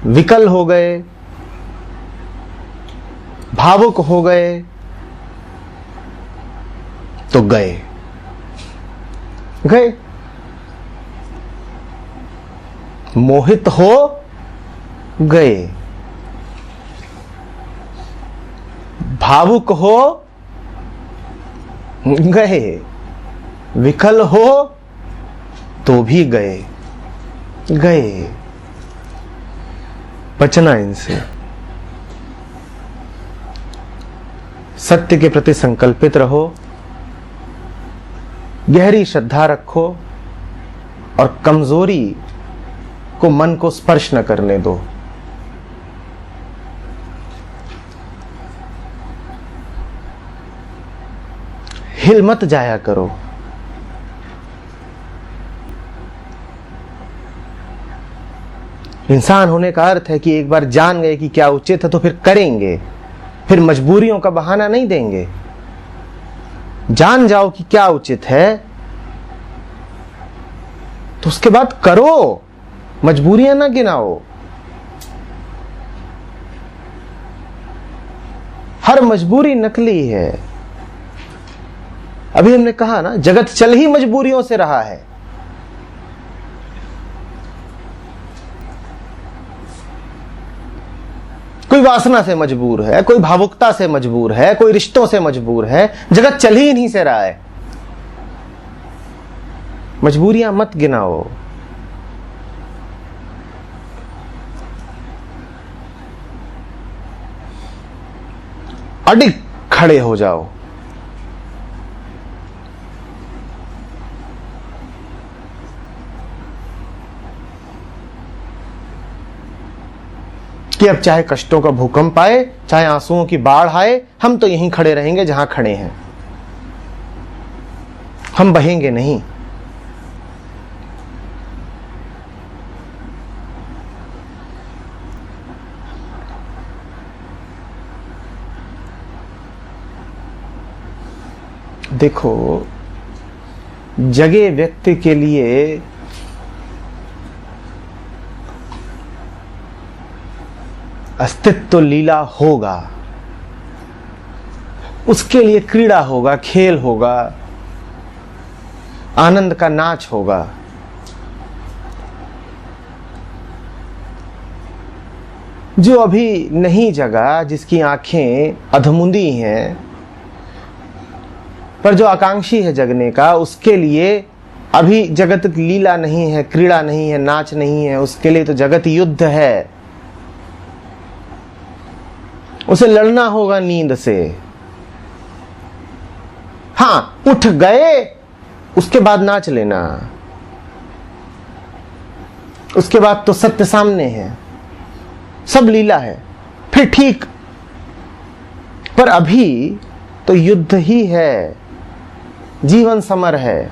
विकल हो गए, भावुक हो गए तो गए गए, मोहित हो गए, भावुक हो गए, विकल हो तो भी गए गए। बचना इनसे, सत्य के प्रति संकल्पित रहो, गहरी श्रद्धा रखो और कमजोरी को मन को स्पर्श न करने दो। हिल मत जाया करो। इंसान होने का अर्थ है कि एक बार जान गए कि क्या उचित है तो फिर करेंगे, फिर मजबूरियों का बहाना नहीं देंगे। जान जाओ कि क्या उचित है तो उसके बाद करो, मजबूरियां ना गिनाओ। हर मजबूरी नकली है। अभी हमने कहा ना, जगत चल ही मजबूरियों से रहा है। कोई वासना से मजबूर है, कोई भावुकता से मजबूर है, कोई रिश्तों से मजबूर है। जगत चल ही नहीं से रहा है। मजबूरियां मत गिनाओ। अडिग खड़े हो जाओ। कि अब चाहे कष्टों का भूकंप आए, चाहे आंसुओं की बाढ़ आए, हम तो यहीं खड़े रहेंगे जहां खड़े हैं। हम बहेंगे नहीं। देखो, जगे व्यक्ति के लिए अस्तित्व लीला होगा, उसके लिए क्रीड़ा होगा, खेल होगा, आनंद का नाच होगा। जो अभी नहीं जगा, जिसकी आंखें अधमुंदी हैं, पर जो आकांक्षी है जगने का, उसके लिए अभी जगत लीला नहीं है, क्रीड़ा नहीं है, नाच नहीं है। उसके लिए तो जगत युद्ध है। उसे लड़ना होगा नींद से। हां, उठ गए उसके बाद नाच लेना, उसके बाद तो सत्य सामने है, सब लीला है, फिर ठीक। पर अभी तो युद्ध ही है, जीवन समर है।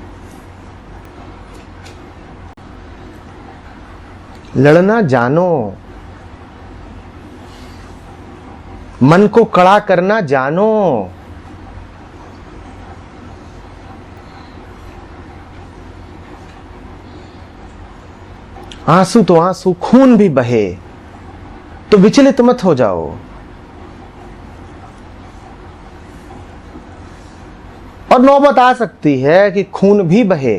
लड़ना जानो, मन को कड़ा करना जानो। आंसू तो आंसू, खून भी बहे, तो विचलित मत हो जाओ। और नौबत आ सकती है कि खून भी बहे।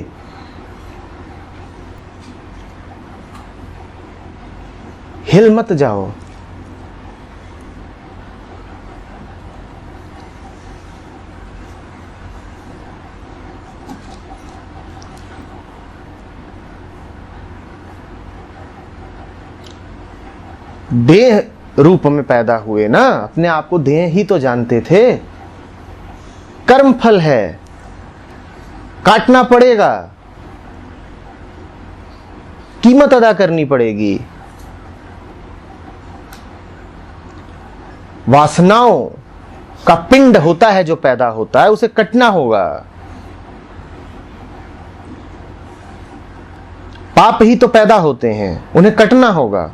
हिल मत जाओ। देह रूप में पैदा हुए ना, अपने आप को देह ही तो जानते थे। कर्म फल है, काटना पड़ेगा, कीमत अदा करनी पड़ेगी। वासनाओं का पिंड होता है जो पैदा होता है, उसे कटना होगा। पाप ही तो पैदा होते हैं, उन्हें कटना होगा।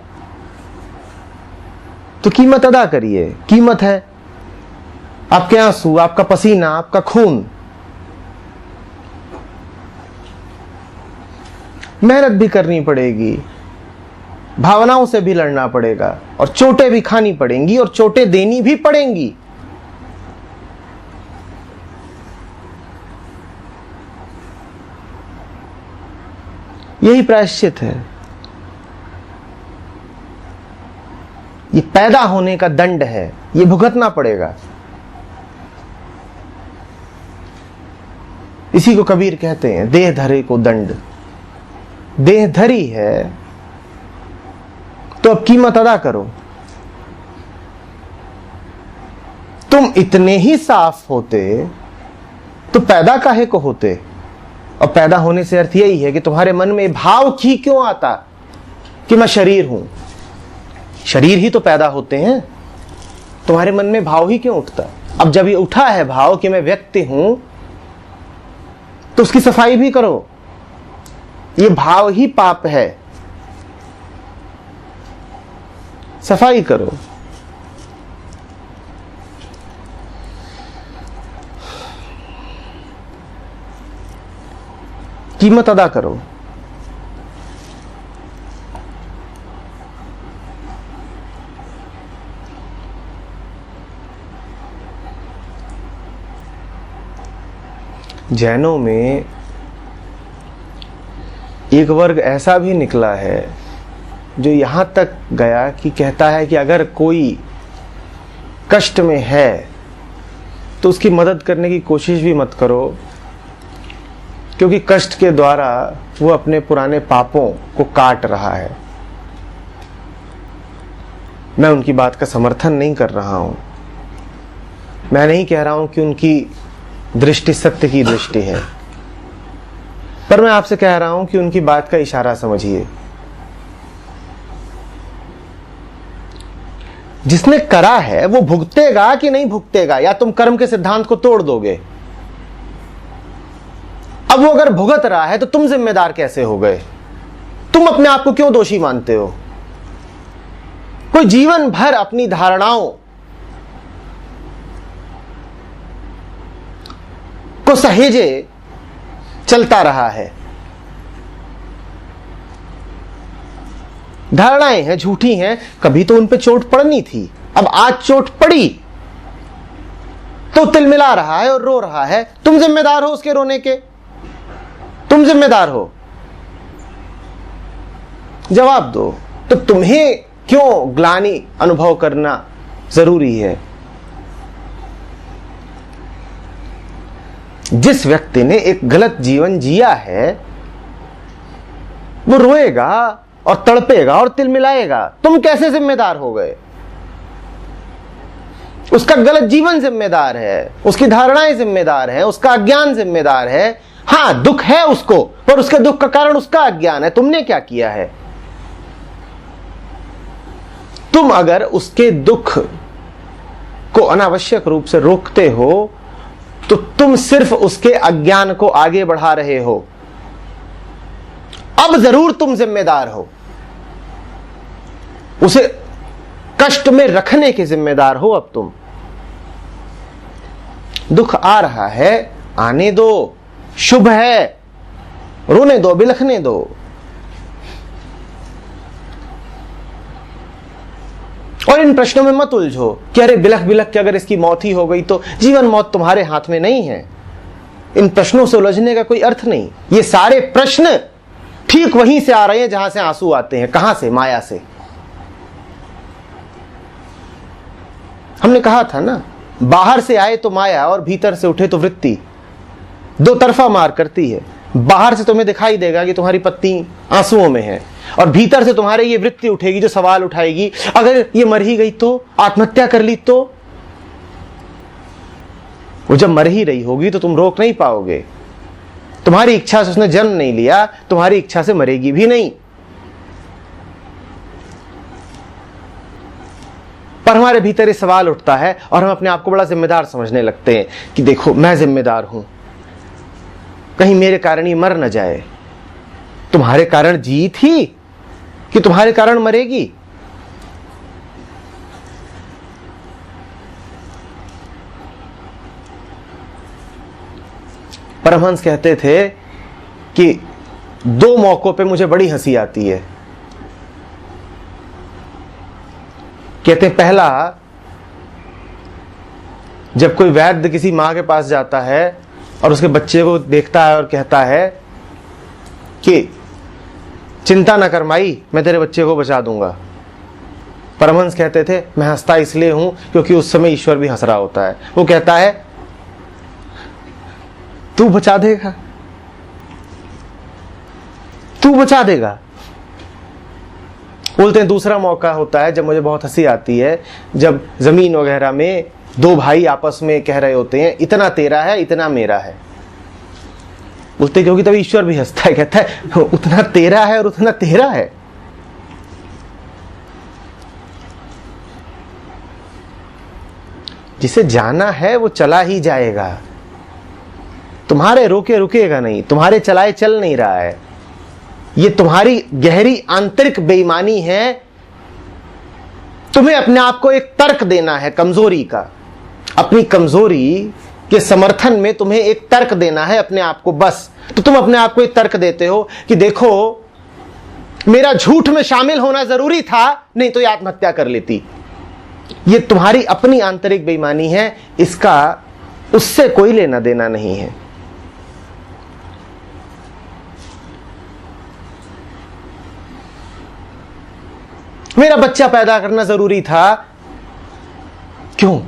तो कीमत अदा करिए। कीमत है आपके आंसू, आपका पसीना, आपका खून। मेहनत भी करनी पड़ेगी। भावनाओं से भी लड़ना पड़ेगा और चोटें भी खानी पड़ेंगी और चोटें देनी भी पड़ेंगी। यही प्रायश्चित है, ये पैदा होने का दंड है, ये भुगतना पड़ेगा। इसी को कबीर कहते हैं देह धरे को दंड। देह धरी है तो अब कीमत अदा करो। तुम इतने ही साफ होते तो पैदा काहे को होते। और पैदा होने से अर्थ यही है कि तुम्हारे मन में भाव ही क्यों आता कि मैं शरीर हूं। शरीर ही तो पैदा होते हैं, तुम्हारे मन में भाव ही क्यों उठता। अब जब ये उठा है भाव कि मैं व्यक्ति हूं, तो उसकी सफाई भी करो। ये भाव ही पाप है, सफाई करो। कीमत अदा करो। जैनों में एक वर्ग ऐसा भी निकला है जो यहां तक गया कि कहता है कि अगर कोई कष्ट में है तो उसकी मदद करने की कोशिश भी मत करो, क्योंकि कष्ट के द्वारा वो अपने पुराने पापों को काट रहा है। मैं उनकी बात का समर्थन नहीं कर रहा हूं। मैं नहीं कह रहा हूं कि उनकी दृष्टि सत्य की दृष्टि है, पर मैं आपसे कह रहा हूं कि उनकी बात का इशारा समझिए। जिसने करा है वो भुगतेगा कि नहीं भुगतेगा, या तुम कर्म के सिद्धांत को तोड़ दोगे। अब वो अगर भुगत रहा है तो तुम जिम्मेदार कैसे हो गए। तुम अपने आप को क्यों दोषी मानते हो। कोई जीवन भर अपनी धारणाओं को सहेजे चलता रहा है। धारणाएं हैं, झूठी हैं, कभी तो उन पे चोट पड़नी थी। अब आज चोट पड़ी तो तिलमिला रहा है और रो रहा है। तुम जिम्मेदार हो उसके रोने के, तुम जिम्मेदार हो। जवाब दो। तो तुम्हें क्यों ग्लानि अनुभव करना जरूरी है। जिस व्यक्ति ने एक गलत जीवन जिया है वो रोएगा और तड़पेगा और तिलमिलाएगा। तुम कैसे जिम्मेदार हो गए। उसका गलत जीवन जिम्मेदार है, उसकी धारणाएं जिम्मेदार है, उसका अज्ञान जिम्मेदार है। हां, दुख है उसको, पर उसके दुख का कारण उसका अज्ञान है। तुमने क्या किया है। तुम अगर उसके दुख को अनावश्यक रूप से रोकते हो तो तुम सिर्फ उसके अज्ञान को आगे बढ़ा रहे हो। अब जरूर तुम जिम्मेदार हो, उसे कष्ट में रखने के जिम्मेदार हो। अब तुम दुख आ रहा है, आने दो, शुभ है, रोने दो, बिलखने दो। और इन प्रश्नों में मत उलझो कि अरे बिलख बिलख के अगर इसकी मौत ही हो गई तो। जीवन मौत तुम्हारे हाथ में नहीं है। इन प्रश्नों से उलझने का कोई अर्थ नहीं। ये सारे प्रश्न ठीक वहीं से आ रहे हैं जहां से आंसू आते हैं। कहां से? माया से। हमने कहा था ना, बाहर से आए तो माया और भीतर से उठे तो वृत्ति। दो तरफा मार करती है। बाहर से तुम्हें दिखाई देगा कि तुम्हारी पत्नी आंसुओं में है, और भीतर से तुम्हारे ये वृत्ति उठेगी जो सवाल उठाएगी, अगर ये मर ही गई तो, आत्महत्या कर ली तो। वो जब मर ही रही होगी तो तुम रोक नहीं पाओगे। तुम्हारी इच्छा से उसने जन्म नहीं लिया, तुम्हारी इच्छा से मरेगी भी नहीं। पर हमारे भीतर ये सवाल उठता है और हम अपने आप को बड़ा जिम्मेदार समझने लगते हैं कि देखो मैं जिम्मेदार हूं, कहीं मेरे कारण ये मर न जाए। तुम्हारे कारण जी थी कि तुम्हारे कारण मरेगी। परमहंस कहते थे कि दो मौकों पे मुझे बड़ी हंसी आती है। कहते हैं पहला, जब कोई वैद्य किसी मां के पास जाता है और उसके बच्चे को देखता है और कहता है कि चिंता न कर माई, मैं तेरे बच्चे को बचा दूंगा। परमहंस कहते थे मैं हंसता इसलिए हूं क्योंकि उस समय ईश्वर भी हंस रहा होता है। वो कहता है तू बचा देगा, तू बचा देगा। बोलते हैं दूसरा मौका होता है जब मुझे बहुत हंसी आती है, जब जमीन वगैरह में दो भाई आपस में कह रहे होते हैं इतना तेरा है इतना मेरा है। बोलते क्योंकि तभी ईश्वर भी हंसता है, कहता है उतना तेरा है और उतना तेरा है। जिसे जाना है वो चला ही जाएगा, तुम्हारे रोके रुकेगा नहीं, तुम्हारे चलाए चल नहीं रहा है। ये तुम्हारी गहरी आंतरिक बेईमानी है। तुम्हें अपने आप को एक तर्क देना है कमजोरी का, अपनी कमजोरी के समर्थन में तुम्हें एक तर्क देना है अपने आप को, बस। तो तुम अपने आप को एक तर्क देते हो कि देखो मेरा झूठ में शामिल होना जरूरी था, नहीं तो ये आत्महत्या कर लेती। ये तुम्हारी अपनी आंतरिक बेईमानी है, इसका उससे कोई लेना देना नहीं है। मेरा बच्चा पैदा करना जरूरी था, क्यों?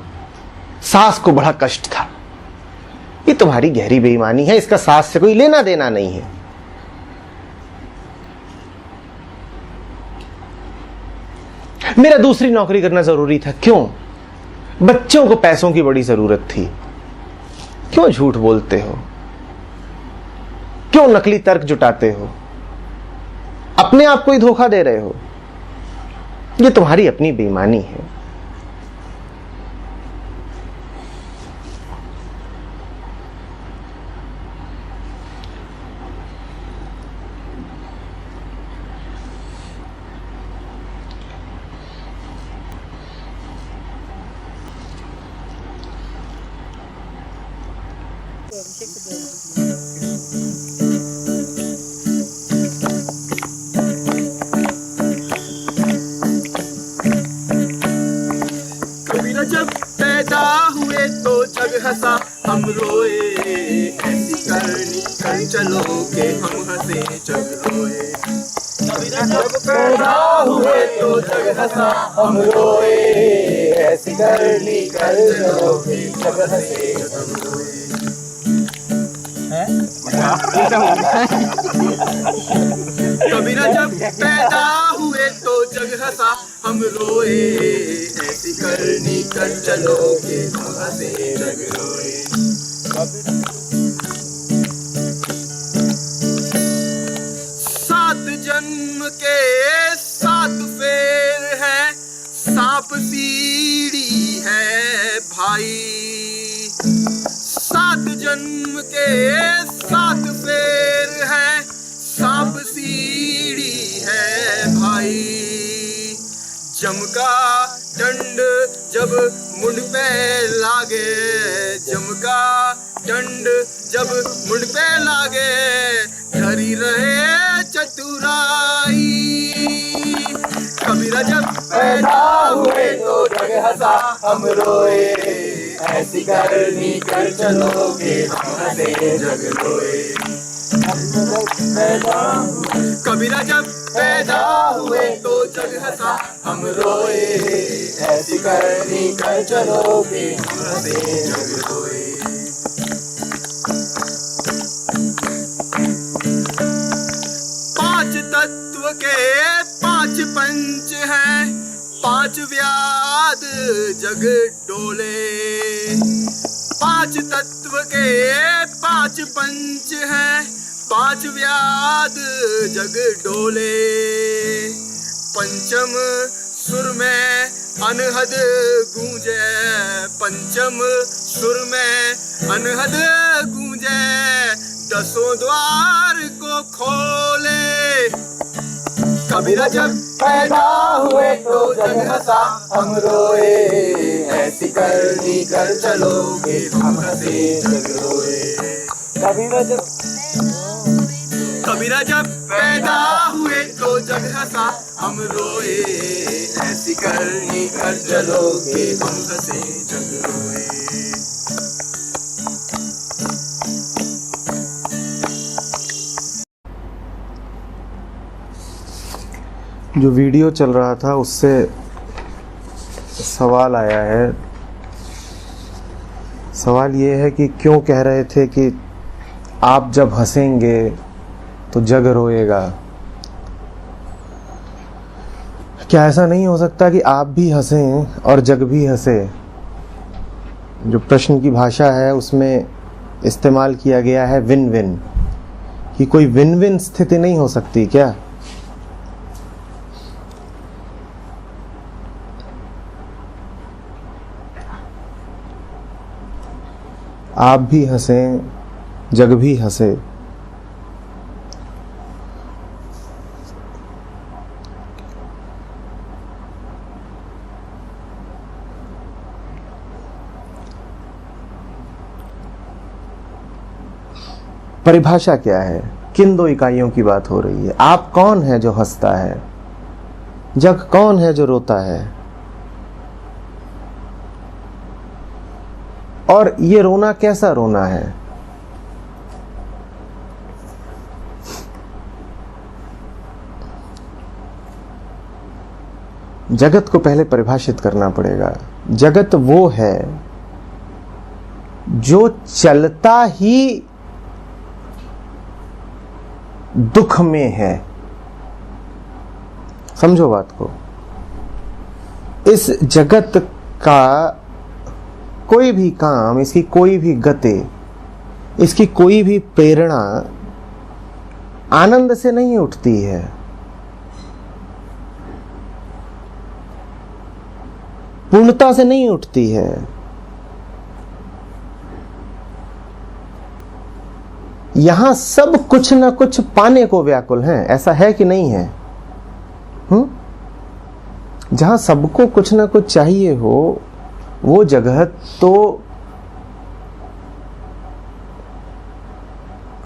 सास को बड़ा कष्ट था। ये तुम्हारी गहरी बेईमानी है, इसका सास से कोई लेना देना नहीं है। मेरा दूसरी नौकरी करना जरूरी था, क्यों? बच्चों को पैसों की बड़ी जरूरत थी। क्यों झूठ बोलते हो? क्यों नकली तर्क जुटाते हो? अपने आप को ही धोखा दे रहे हो। ये तुम्हारी अपनी बेईमानी है। कबीरा जब पैदा हुए तो जग हंसा, हम रोए ऐसी करनी कर चलो के हम हंसे जग रोए। कबीरा जब पैदा हुए तो जग हंसा, हम रोए ऐसी करनी कर चलो के जग हंसे जग रोए। कबीरा जब पैदा हुए तो जग हंसा, हम रोए ऐसी करनी कर चलो के हम हंसे जग रोए। सात जन्म के सात फेर है, सांप सीढ़ी है भाई। सात जन्म के सात फेर है, सांप सीढ़ी है भाई। जम का दंड जब मुंड पे लागे, जम का दंड जब मुंड पे लागे, धरी रहे चतुराई। कबीरा जब पैदा हुए तो जग हंसा, हम रोए ऐसी करनी कर चलोगे हम हंसे जग रोए। कबीरा जब पैदा हुए तो जग हंसा, हम रोए ऐसी करनी कर चलोगे हम हंसे जग रोए। पांच तत्व के पांच पंच हैं, पांच व्याद जग डोले। पांच तत्व के पांच पंच हैं, पांच व्याद जग डोले। पंचम सुर में अनहद गूंजे, पंचम सुर में अनहद गूंजे, दसों द्वार को खोले। कबीरा जब पैदा हुए तो जग हंसा, हम रोए ऐसी करनी कर चलोगे हम हंसे जग रोए। कबीरा जब पैदा हुए तो जग हंसा, हम रोए ऐसी करनी कर चलोगे हम हंसे जग रोए। जो वीडियो चल रहा था उससे सवाल आया है। सवाल ये है कि क्यों कह रहे थे कि आप जब हंसेंगे तो जग रोएगा। क्या ऐसा नहीं हो सकता कि आप भी हंसें और जग भी हंसे? जो प्रश्न की भाषा है उसमें इस्तेमाल किया गया है विन विन, कि कोई विन विन स्थिति नहीं हो सकती क्या? आप भी हंसें, जग भी हंसे। परिभाषा क्या है? किन दो इकाइयों की बात हो रही है? आप कौन है जो हंसता है? जग कौन है जो रोता है? और ये रोना कैसा रोना है? जगत को पहले परिभाषित करना पड़ेगा। जगत वो है जो चलता ही दुख में है। समझो बात को। इस जगत का कोई भी काम, इसकी कोई भी गति, इसकी कोई भी प्रेरणा आनंद से नहीं उठती है। पूर्णता से नहीं उठती है। यहां सब कुछ न कुछ पाने को व्याकुल हैं। ऐसा है कि नहीं है? जहां सबको कुछ न कुछ चाहिए हो, वो जगह तो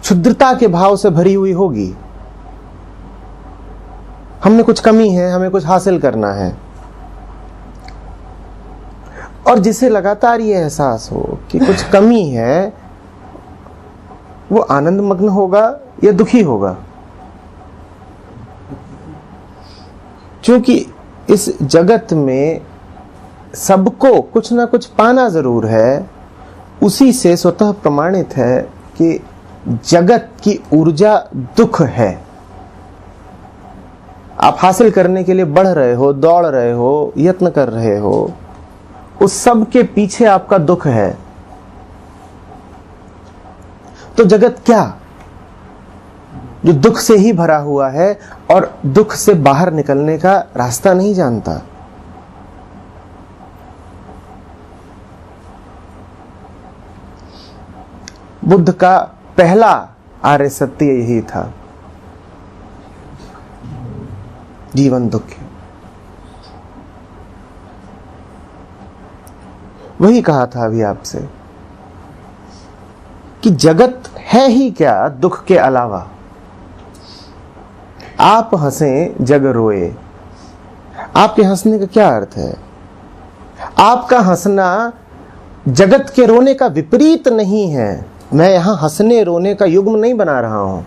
क्षुद्रता के भाव से भरी हुई होगी। हमने कुछ कमी है, हमें कुछ हासिल करना है। और जिसे लगातार ये एहसास हो कि कुछ कमी है, वो आनंद मग्न होगा या दुखी होगा? क्योंकि इस जगत में सबको कुछ ना कुछ पाना जरूर है। उसी से स्वतः प्रमाणित है कि जगत की ऊर्जा दुख है। आप हासिल करने के लिए बढ़ रहे हो, दौड़ रहे हो, यत्न कर रहे हो, उस सब के पीछे आपका दुख है। तो जगत क्या? जो दुख से ही भरा हुआ है और दुख से बाहर निकलने का रास्ता नहीं जानता। बुद्ध का पहला आर्य सत्य यही था, जीवन दुख। वही कहा था अभी आपसे कि जगत है ही क्या दुख के अलावा। आप हंसें जग रोए। आपके हंसने का क्या अर्थ है? आपका हंसना जगत के रोने का विपरीत नहीं है। मैं यहां हंसने रोने का युग्म नहीं बना रहा हूं।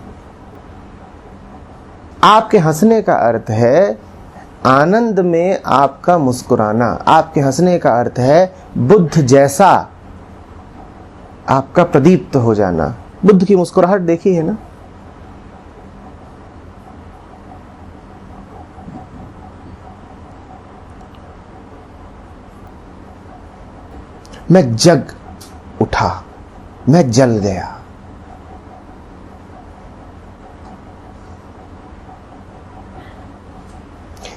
आपके हंसने का अर्थ है आनंद में आपका मुस्कुराना। आपके हंसने का अर्थ है बुद्ध जैसा आपका प्रदीप्त हो जाना। बुद्ध की मुस्कुराहट देखी है ना? मैं जग उठा, मैं जल गया।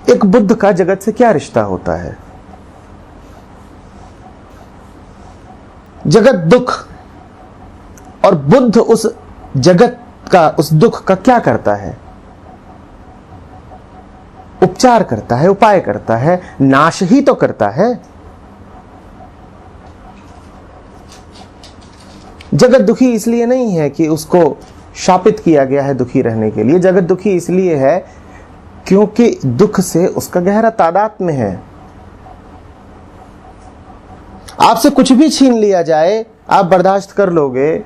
एक बुद्ध का जगत से क्या रिश्ता होता है? जगत दुख, और बुद्ध उस जगत का, उस दुख का क्या करता है? उपचार करता है, उपाय करता है, नाश ही तो करता है। जगत दुखी इसलिए नहीं है कि उसको शापित किया गया है दुखी रहने के लिए। जगत दुखी इसलिए है क्योंकि दुख से उसका गहरा तादात्म्य है। आपसे कुछ भी छीन लिया जाए आप बर्दाश्त कर लोगे,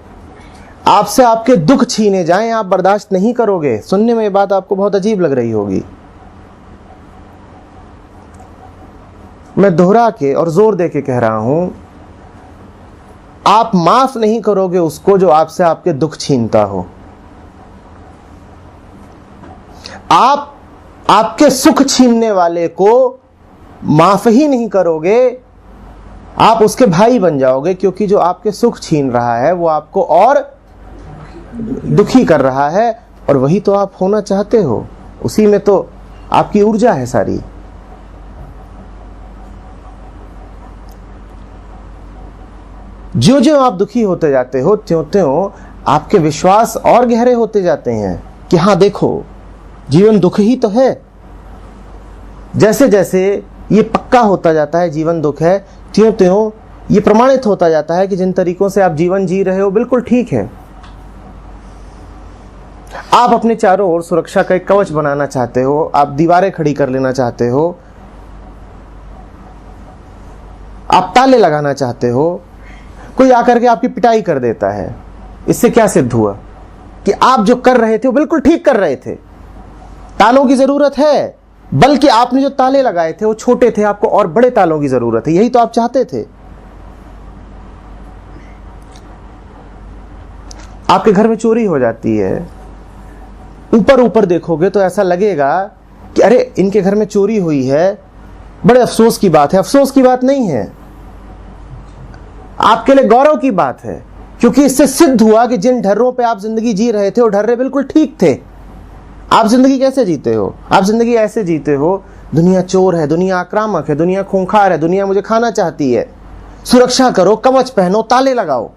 आपसे आपके दुख छीने जाएं आप बर्दाश्त नहीं करोगे। सुनने में ये बात आपको बहुत अजीब लग रही होगी। मैं दोहरा के और जोर दे के कह रहा हूं, आप माफ नहीं करोगे उसको जो आपसे आपके दुख छीनता हो। आप आपके सुख छीनने वाले को माफ ही नहीं करोगे, आप उसके भाई बन जाओगे, क्योंकि जो आपके सुख छीन रहा है वो आपको और दुखी कर रहा है, और वही तो आप होना चाहते हो, उसी में तो आपकी ऊर्जा है सारी। ज्यों ज्यों आप दुखी होते जाते हो त्यों त्यों आपके विश्वास और गहरे होते जाते हैं कि हाँ देखो जीवन दुख ही तो है। जैसे जैसे ये पक्का होता जाता है जीवन दुख है, त्यों त्यों ये प्रमाणित होता जाता है कि जिन तरीकों से आप जीवन जी रहे हो बिल्कुल ठीक है। आप अपने चारों ओर सुरक्षा का एक कवच बनाना चाहते हो, आप दीवारें खड़ी कर लेना चाहते हो, आप ताले लगाना चाहते हो, कोई आकर के आपकी पिटाई कर देता है। इससे क्या सिद्ध हुआ कि आप जो कर रहे थे वो बिल्कुल ठीक कर रहे थे। तालों की जरूरत है, बल्कि आपने जो ताले लगाए थे वो छोटे थे, आपको और बड़े तालों की जरूरत है। यही तो आप चाहते थे। आपके घर में चोरी हो जाती है, ऊपर ऊपर देखोगे तो ऐसा लगेगा कि अरे इनके घर में चोरी हुई है, बड़े अफसोस की बात है। अफसोस की बात नहीं है, आपके लिए गौरव की बात है, क्योंकि इससे सिद्ध हुआ कि जिन ढर्रों पे आप जिंदगी जी रहे थे वो ढर्रे बिल्कुल ठीक थे। आप जिंदगी कैसे जीते हो? आप जिंदगी ऐसे जीते हो, दुनिया चोर है, दुनिया आक्रामक है, दुनिया खूंखार है, दुनिया मुझे खाना चाहती है। सुरक्षा करो, कवच पहनो, ताले लगाओ।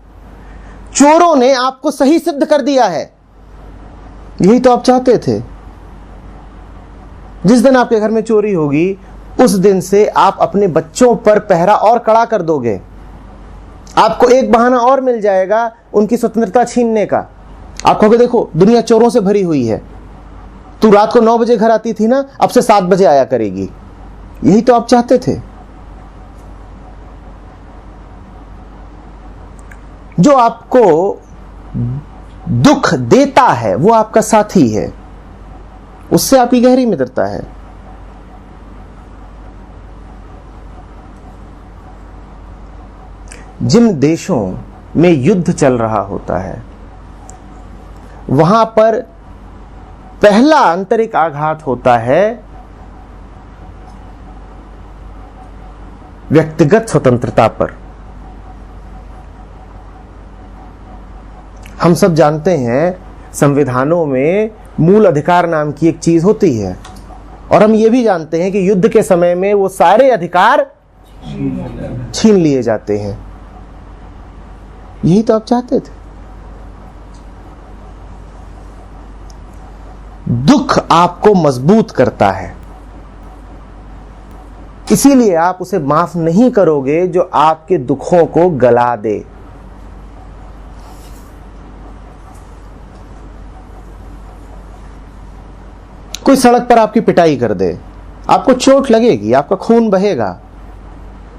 चोरों ने आपको सही सिद्ध कर दिया है। यही तो आप चाहते थे। जिस दिन आपके घर में चोरी होगी उस दिन से आप अपने बच्चों पर पहरा और कड़ा कर दोगे। आपको एक बहाना और मिल जाएगा उनकी स्वतंत्रता छीनने का। आप कहोगे देखो दुनिया चोरों से भरी हुई है, तू रात को 9 बजे घर आती थी ना, अब से 7 बजे आया करेगी। यही तो आप चाहते थे। जो आपको दुख देता है वो आपका साथी है, उससे आपकी गहरी मित्रता है। जिन देशों में युद्ध चल रहा होता है वहां पर पहला आंतरिक आघात होता है व्यक्तिगत स्वतंत्रता पर। हम सब जानते हैं संविधानों में मूल अधिकार नाम की एक चीज होती है, और हम ये भी जानते हैं कि युद्ध के समय में वो सारे अधिकार छीन लिए जाते हैं। यही तो आप चाहते थे। दुख आपको मजबूत करता है, इसीलिए आप उसे माफ नहीं करोगे जो आपके दुखों को गला दे। कोई सड़क पर आपकी पिटाई कर दे, आपको चोट लगेगी, आपका खून बहेगा,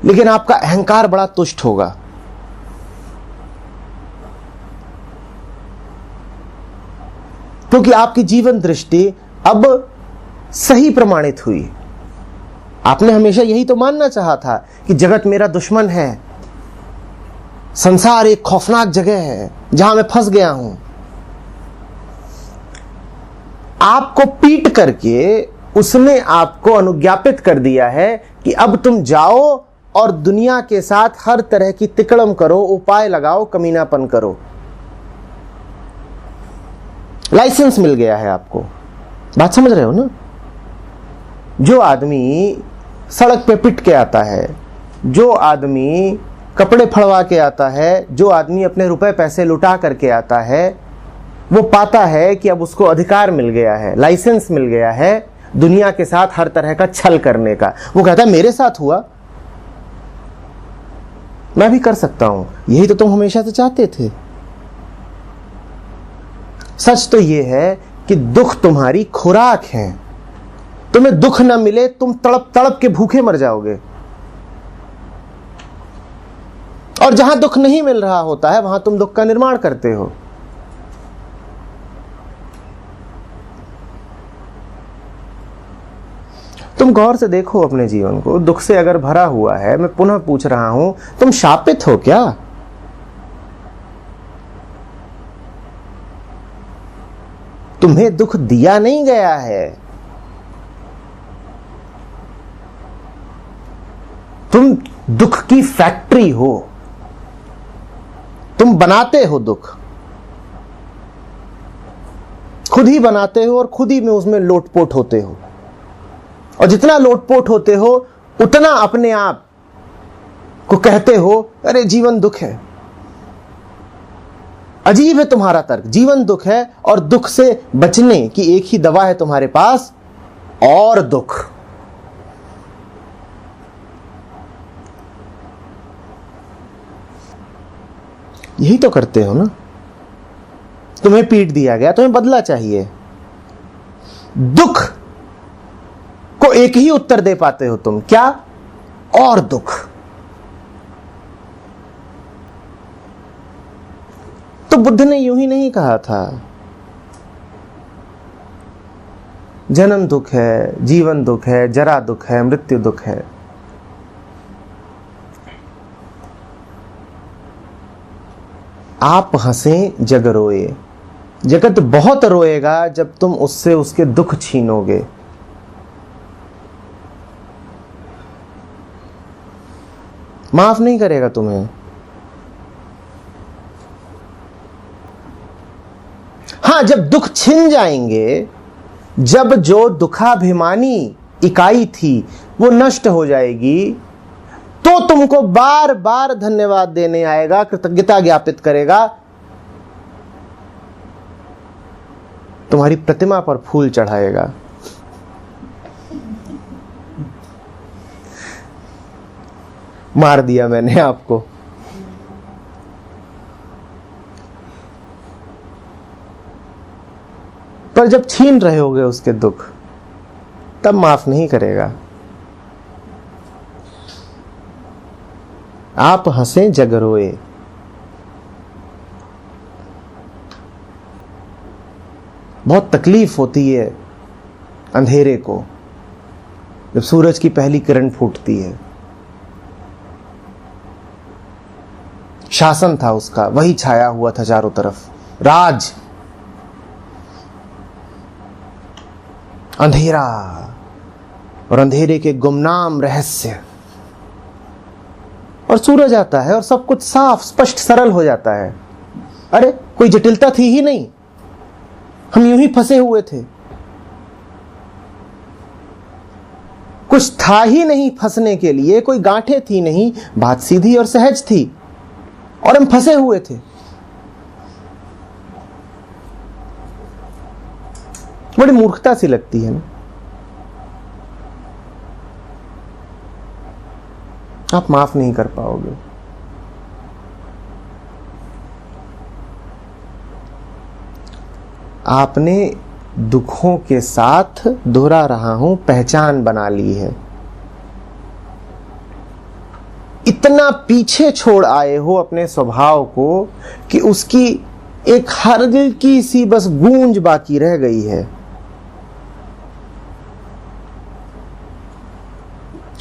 लेकिन आपका अहंकार बड़ा तुष्ट होगा। क्योंकि आपकी जीवन दृष्टि अब सही प्रमाणित हुई। आपने हमेशा यही तो मानना चाहा था कि जगत मेरा दुश्मन है, संसार एक खौफनाक जगह है जहां मैं फंस गया हूं। आपको पीट करके उसने आपको अनुज्ञापित कर दिया है कि अब तुम जाओ और दुनिया के साथ हर तरह की तिकड़म करो, उपाय लगाओ, कमीनापन करो। लाइसेंस मिल गया है आपको। बात समझ रहे हो ना? जो आदमी सड़क पे पिट के आता है, जो आदमी कपड़े फड़वा के आता है, जो आदमी अपने रुपए पैसे लुटा करके आता है, वो पाता है कि अब उसको अधिकार मिल गया है, लाइसेंस मिल गया है दुनिया के साथ हर तरह का छल करने का। वो कहता है मेरे साथ हुआ, मैं भी कर सकता हूं। यही तो तुम हमेशा से चाहते थे। सच तो यह है कि दुख तुम्हारी खुराक है। तुम्हें दुख ना मिले तुम तड़प तड़प के भूखे मर जाओगे। और जहां दुख नहीं मिल रहा होता है वहां तुम दुख का निर्माण करते हो। तुम गौर से देखो अपने जीवन को, दुख से अगर भरा हुआ है, मैं पुनः पूछ रहा हूं, तुम शापित हो क्या? तुम्हें दुख दिया नहीं गया है, तुम दुख की फैक्ट्री हो, तुम बनाते हो दुख, खुद ही बनाते हो और खुद ही में उसमें लोटपोट होते हो, और जितना लोटपोट होते हो उतना अपने आप को कहते हो अरे जीवन दुख है। अजीब है तुम्हारा तर्क, जीवन दुख है और दुख से बचने की एक ही दवा है तुम्हारे पास, और दुख। यही तो करते हो ना। तुम्हें पीट दिया गया, तुम्हें बदला चाहिए। दुख को एक ही उत्तर दे पाते हो तुम, क्या? और दुख। तो बुद्ध ने यूं ही नहीं कहा था जन्म दुख है, जीवन दुख है, जरा दुख है, मृत्यु दुख है। आप हंसें जग रोए। जगत बहुत रोएगा जब तुम उससे उसके दुख छीनोगे। माफ नहीं करेगा तुम्हें। हां, जब दुख छिन जाएंगे, जब जो दुखाभिमानी इकाई थी वो नष्ट हो जाएगी, तो तुमको बार बार धन्यवाद देने आएगा, कृतज्ञता ज्ञापित करेगा, तुम्हारी प्रतिमा पर फूल चढ़ाएगा। मार दिया मैंने आपको। पर जब छीन रहे होगे उसके दुख, तब माफ नहीं करेगा। आप हंसें जग रोए। बहुत तकलीफ होती है अंधेरे को, जब सूरज की पहली किरण फूटती है। शासन था उसका, वही छाया हुआ था चारों तरफ, राज, अंधेरा, और अंधेरे के गुमनाम रहस्य। और सूरज आता है और सब कुछ साफ स्पष्ट सरल हो जाता है। अरे कोई जटिलता थी ही नहीं, हम यूं ही फंसे हुए थे, कुछ था ही नहीं फंसने के लिए, कोई गांठें थी नहीं, बात सीधी और सहज थी, और हम फंसे हुए थे। बड़ी मूर्खता सी लगती है ना। आप माफ नहीं कर पाओगे। आपने दुखों के साथ, दोहरा रहा हूं, पहचान बना ली है। इतना पीछे छोड़ आए हो अपने स्वभाव को कि उसकी एक हल्की सी बस गूंज बाकी रह गई है।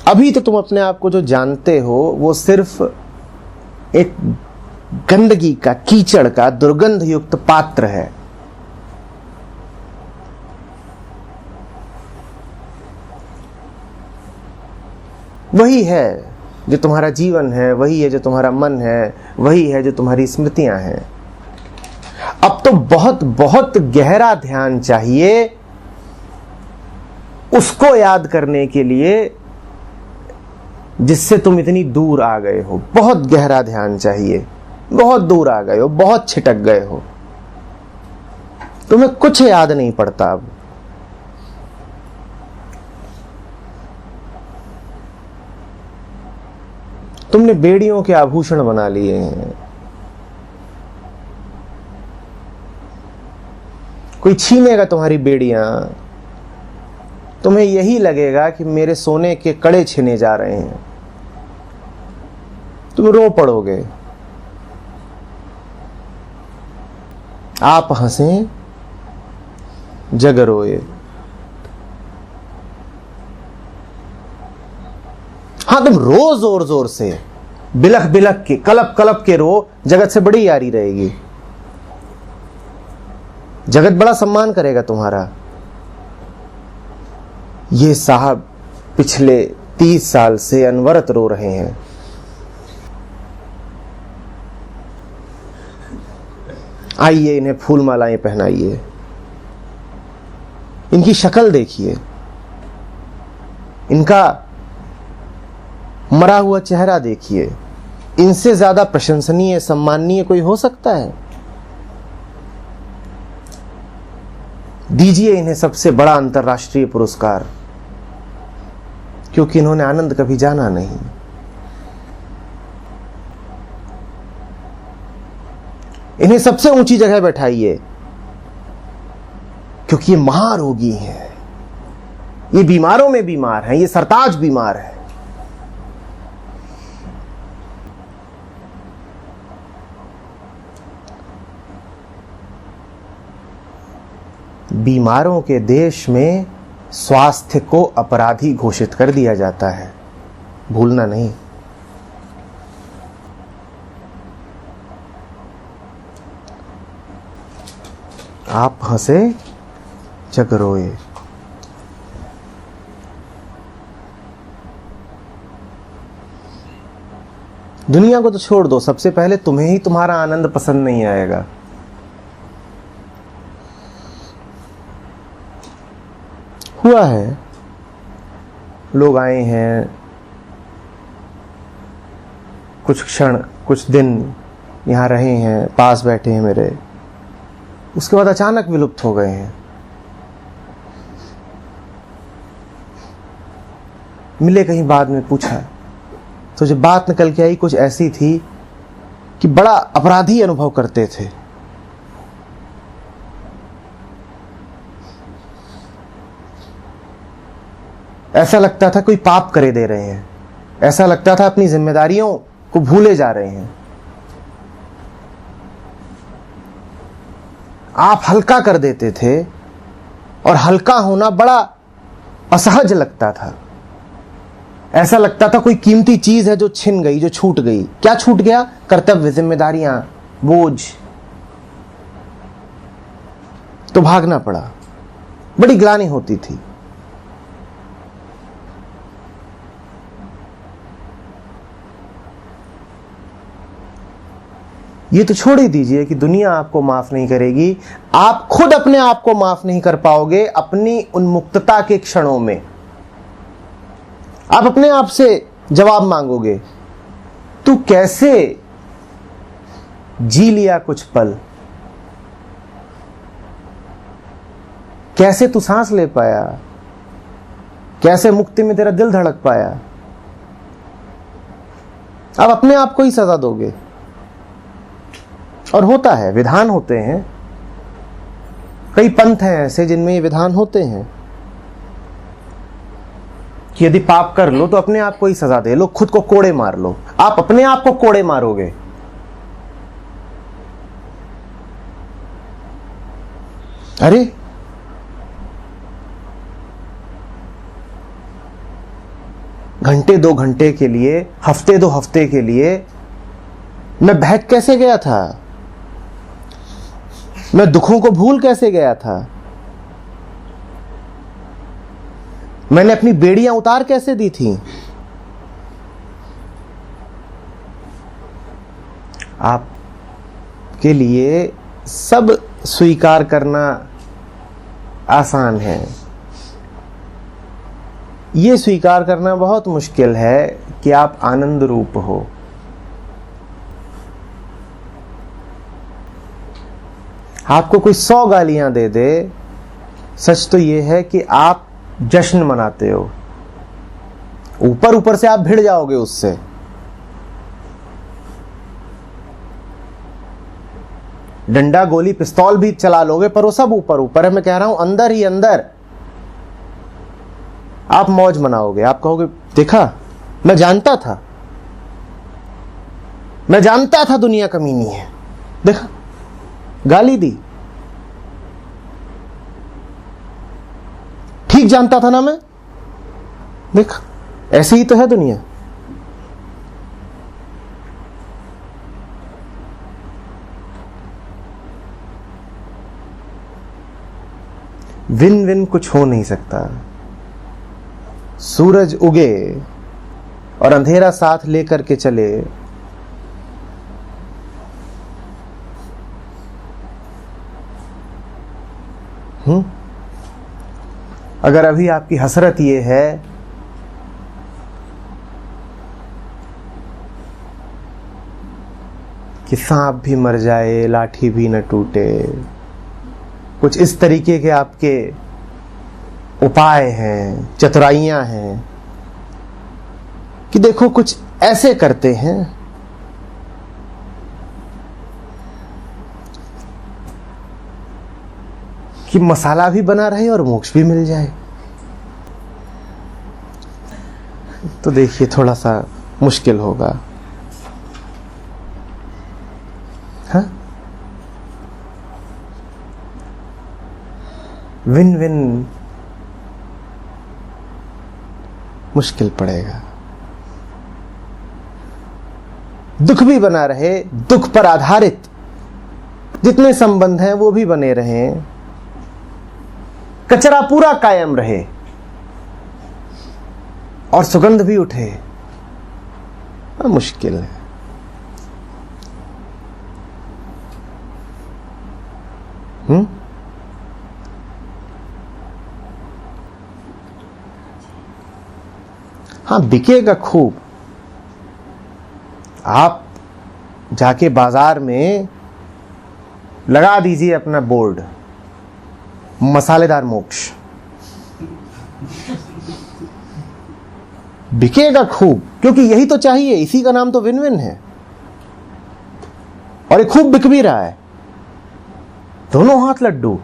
अभी तो तुम अपने आप को जो जानते हो वो सिर्फ एक गंदगी का, कीचड़ का, दुर्गंध युक्त पात्र है। वही है जो तुम्हारा जीवन है, वही है जो तुम्हारा मन है, वही है जो तुम्हारी स्मृतियां हैं। अब तो बहुत बहुत गहरा ध्यान चाहिए उसको याद करने के लिए जिससे तुम इतनी दूर आ गए हो। बहुत गहरा ध्यान चाहिए, बहुत दूर आ गए हो, बहुत छिटक गए हो, तुम्हें कुछ याद नहीं पड़ता। अब तुमने बेड़ियों के आभूषण बना लिए हैं। कोई छीनेगा तुम्हारी बेड़ियां, तुम्हें यही लगेगा कि मेरे सोने के कड़े छीने जा रहे हैं। तुम रो पड़ोगे। आप हंसें जग रोए। हाँ, तुम रो जोर जोर से, बिलख बिलख के, कलप कलप के रो, जगत से बड़ी यारी रहेगी। जगत बड़ा सम्मान करेगा तुम्हारा। ये साहब पिछले 30 साल से अनवरत रो रहे हैं। आइए, इन्हें फूल मालाएं पहनाइए, इनकी शक्ल देखिए, इनका मरा हुआ चेहरा देखिए। इनसे ज्यादा प्रशंसनीय, सम्माननीय कोई हो सकता है? दीजिए इन्हें सबसे बड़ा अंतर्राष्ट्रीय पुरस्कार, क्योंकि इन्होंने आनंद कभी जाना नहीं। इन्हें सबसे ऊंची जगह बैठाइए, क्योंकि ये महारोगी हैं, ये बीमारों में बीमार हैं, ये सरताज बीमार है। बीमारों के देश में स्वास्थ्य को अपराधी घोषित कर दिया जाता है, भूलना नहीं। आप हंसे जग रोए। दुनिया को तो छोड़ दो, सबसे पहले तुम्हें ही तुम्हारा आनंद पसंद नहीं आएगा। हुआ है, लोग आए हैं, कुछ क्षण, कुछ दिन यहां रहे हैं, पास बैठे हैं मेरे, उसके बाद अचानक विलुप्त हो गए हैं। मिले कहीं, बाद में पूछा तो जब बात निकल के आई कुछ ऐसी थी कि बड़ा अपराधी अनुभव करते थे। ऐसा लगता था कोई पाप करे दे रहे हैं, ऐसा लगता था अपनी जिम्मेदारियों को भूले जा रहे हैं। आप हल्का कर देते थे और हल्का होना बड़ा असहज लगता था। ऐसा लगता था कोई कीमती चीज है जो छिन गई, जो छूट गई। क्या छूट गया? कर्तव्य, जिम्मेदारियां, बोझ। तो भागना पड़ा, बड़ी ग्लानि होती थी। ये तो छोड़ ही दीजिए कि दुनिया आपको माफ नहीं करेगी, आप खुद अपने आप को माफ नहीं कर पाओगे अपनी उन्मुक्तता के क्षणों में। आप अपने आप से जवाब मांगोगे, तू कैसे जी लिया कुछ पल, कैसे तू सांस ले पाया, कैसे मुक्ति में तेरा दिल धड़क पाया। आप अपने आप को ही सजा दोगे। और होता है, विधान होते हैं, कई पंथ हैं ऐसे जिनमें ये विधान होते हैं कि यदि पाप कर लो तो अपने आप को ही सजा दे लो, खुद को कोड़े मार लो। आप अपने आप को कोड़े मारोगे। अरे घंटे 2 घंटे के लिए, हफ्ते 2 हफ्ते के लिए मैं बहक कैसे गया था, मैं दुखों को भूल कैसे गया था, मैंने अपनी बेड़ियां उतार कैसे दी थी। आपके लिए सब स्वीकार करना आसान है, ये स्वीकार करना बहुत मुश्किल है कि आप आनंद रूप हो। आपको कोई 100 गालियां दे दे, सच तो यह है कि आप जश्न मनाते हो। ऊपर ऊपर से आप भिड़ जाओगे उससे। डंडा, गोली, पिस्तौल भी चला लोगे, पर वो सब ऊपर ऊपर है। मैं कह रहा हूं अंदर ही अंदर आप मौज मनाओगे। आप कहोगे, देखा, मैं जानता था, मैं जानता था दुनिया कमीनी है, देखा, गाली दी, ठीक जानता था ना मैं, देखा, ऐसी ही तो है दुनिया। विन विन कुछ हो नहीं सकता। सूरज उगे और अंधेरा साथ लेकर के चले, अगर अभी आपकी हसरत ये है कि सांप भी मर जाए लाठी भी न टूटे, कुछ इस तरीके के आपके उपाय हैं, चतुराइयां हैं कि देखो कुछ ऐसे करते हैं कि मसाला भी बना रहे और मोक्ष भी मिल जाए, तो देखिए थोड़ा सा मुश्किल होगा। हाँ, विन विन मुश्किल पड़ेगा। दुख भी बना रहे, दुख पर आधारित जितने संबंध हैं वो भी बने रहें, कचरा पूरा कायम रहे और सुगंध भी उठे, मुश्किल है। हाँ, बिकेगा खूब। आप जाके बाजार में लगा दीजिए अपना बोर्ड, मसालेदार मोक्ष, बिकेगा खूब, क्योंकि यही तो चाहिए, इसी का नाम तो विन विन है और ये खूब बिक भी रहा है। दोनों हाथ लड्डू,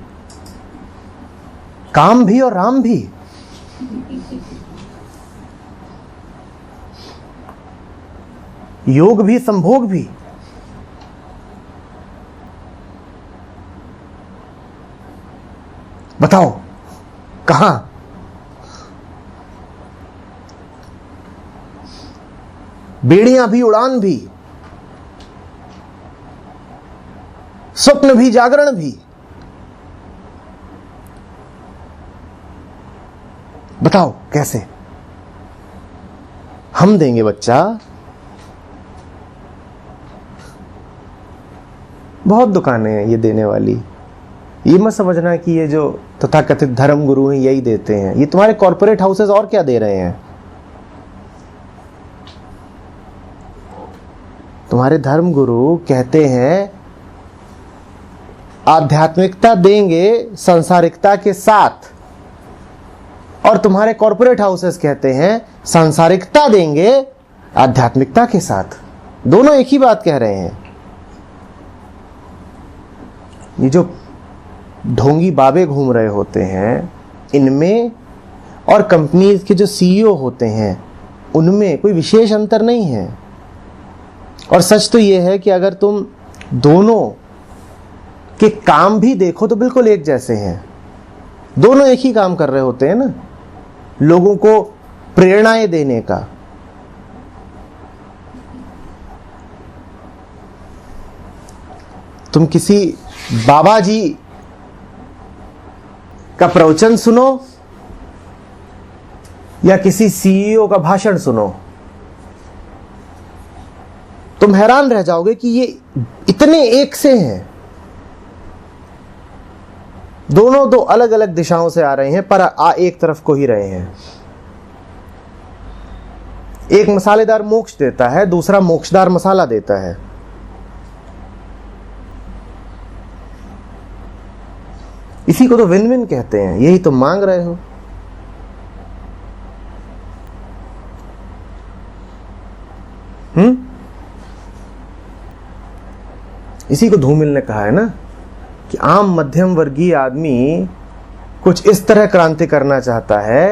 काम भी और राम भी। योग भी संभोग भी। बताओ कहां? बेड़ियां भी उड़ान भी, स्वप्न भी जागरण भी। बताओ कैसे? हम देंगे बच्चा। बहुत दुकानें हैं ये देने वाली। ये मत समझना कि ये जो तथाकथित धर्म गुरु हैं यही देते हैं। ये तुम्हारे कॉर्पोरेट हाउसेस और क्या दे रहे हैं? तुम्हारे धर्म गुरु कहते हैं आध्यात्मिकता देंगे सांसारिकता के साथ, और तुम्हारे कॉर्पोरेट हाउसेस कहते हैं सांसारिकता देंगे आध्यात्मिकता के साथ। दोनों एक ही बात कह रहे हैं। ये जो ढोंगी बाबे घूम रहे होते हैं इनमें और कंपनीज के जो सीईओ होते हैं उनमें कोई विशेष अंतर नहीं है। और सच तो ये है कि अगर तुम दोनों के काम भी देखो तो बिल्कुल एक जैसे हैं। दोनों एक ही काम कर रहे होते हैं ना, लोगों को प्रेरणाएं देने का। तुम किसी बाबा जी का प्रवचन सुनो या किसी सीईओ का भाषण सुनो, तुम हैरान रह जाओगे कि ये इतने एक से हैं। दोनों दो अलग अलग दिशाओं से आ रहे हैं पर एक तरफ को ही रहे हैं। एक मसालेदार मोक्ष देता है, दूसरा मोक्षदार मसाला देता है। इसी को तो विन विन कहते हैं। यही तो मांग रहे हो। इसी को धूमिल ने कहा है ना कि आम मध्यम वर्गीय आदमी कुछ इस तरह क्रांति करना चाहता है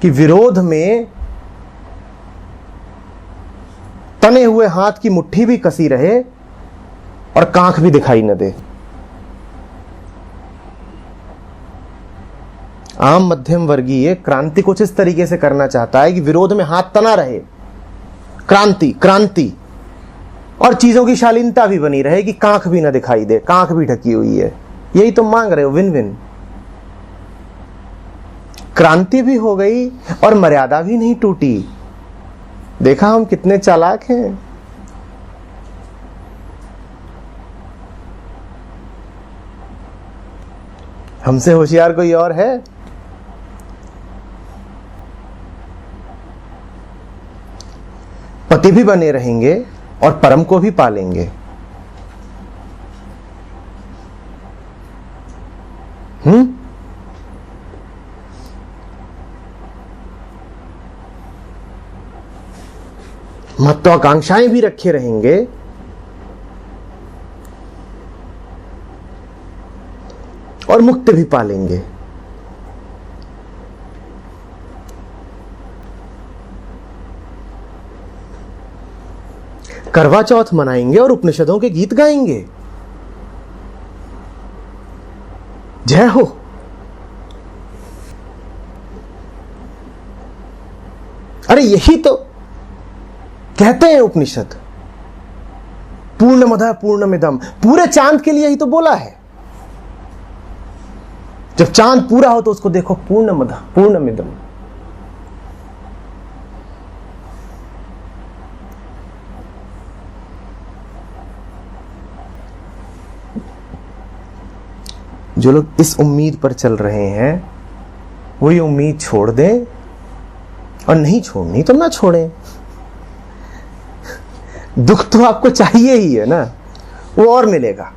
कि विरोध में तने हुए हाथ की मुट्ठी भी कसी रहे और कांख भी दिखाई न दे। आम मध्यम वर्गीय क्रांति कुछ इस तरीके से करना चाहता है कि विरोध में हाथ तना रहे, क्रांति क्रांति, और चीजों की शालीनता भी बनी रहे कि कांख भी ना दिखाई दे, कांख भी ढकी हुई है। यही तुम मांग रहे हो, विन विन। क्रांति भी हो गई और मर्यादा भी नहीं टूटी। देखा हम कितने चालाक हैं। हमसे होशियार कोई और है? पति भी बने रहेंगे और परम को भी पालेंगे। महत्वाकांक्षाएं भी रखे रहेंगे और मुक्त भी पालेंगे। करवा चौथ मनाएंगे और उपनिषदों के गीत गाएंगे। जय हो। अरे यही तो कहते हैं उपनिषद, पूर्णमदः पूर्णमिदम्। पूरे चांद के लिए ही तो बोला है। जब चांद पूरा हो तो उसको देखो, पूर्णमदः पूर्णमिदम्। जो लोग इस उम्मीद पर चल रहे हैं वो ये उम्मीद छोड़ दें, और नहीं छोड़नी तो ना छोड़ें। दुख तो आपको चाहिए ही है ना, वो और मिलेगा।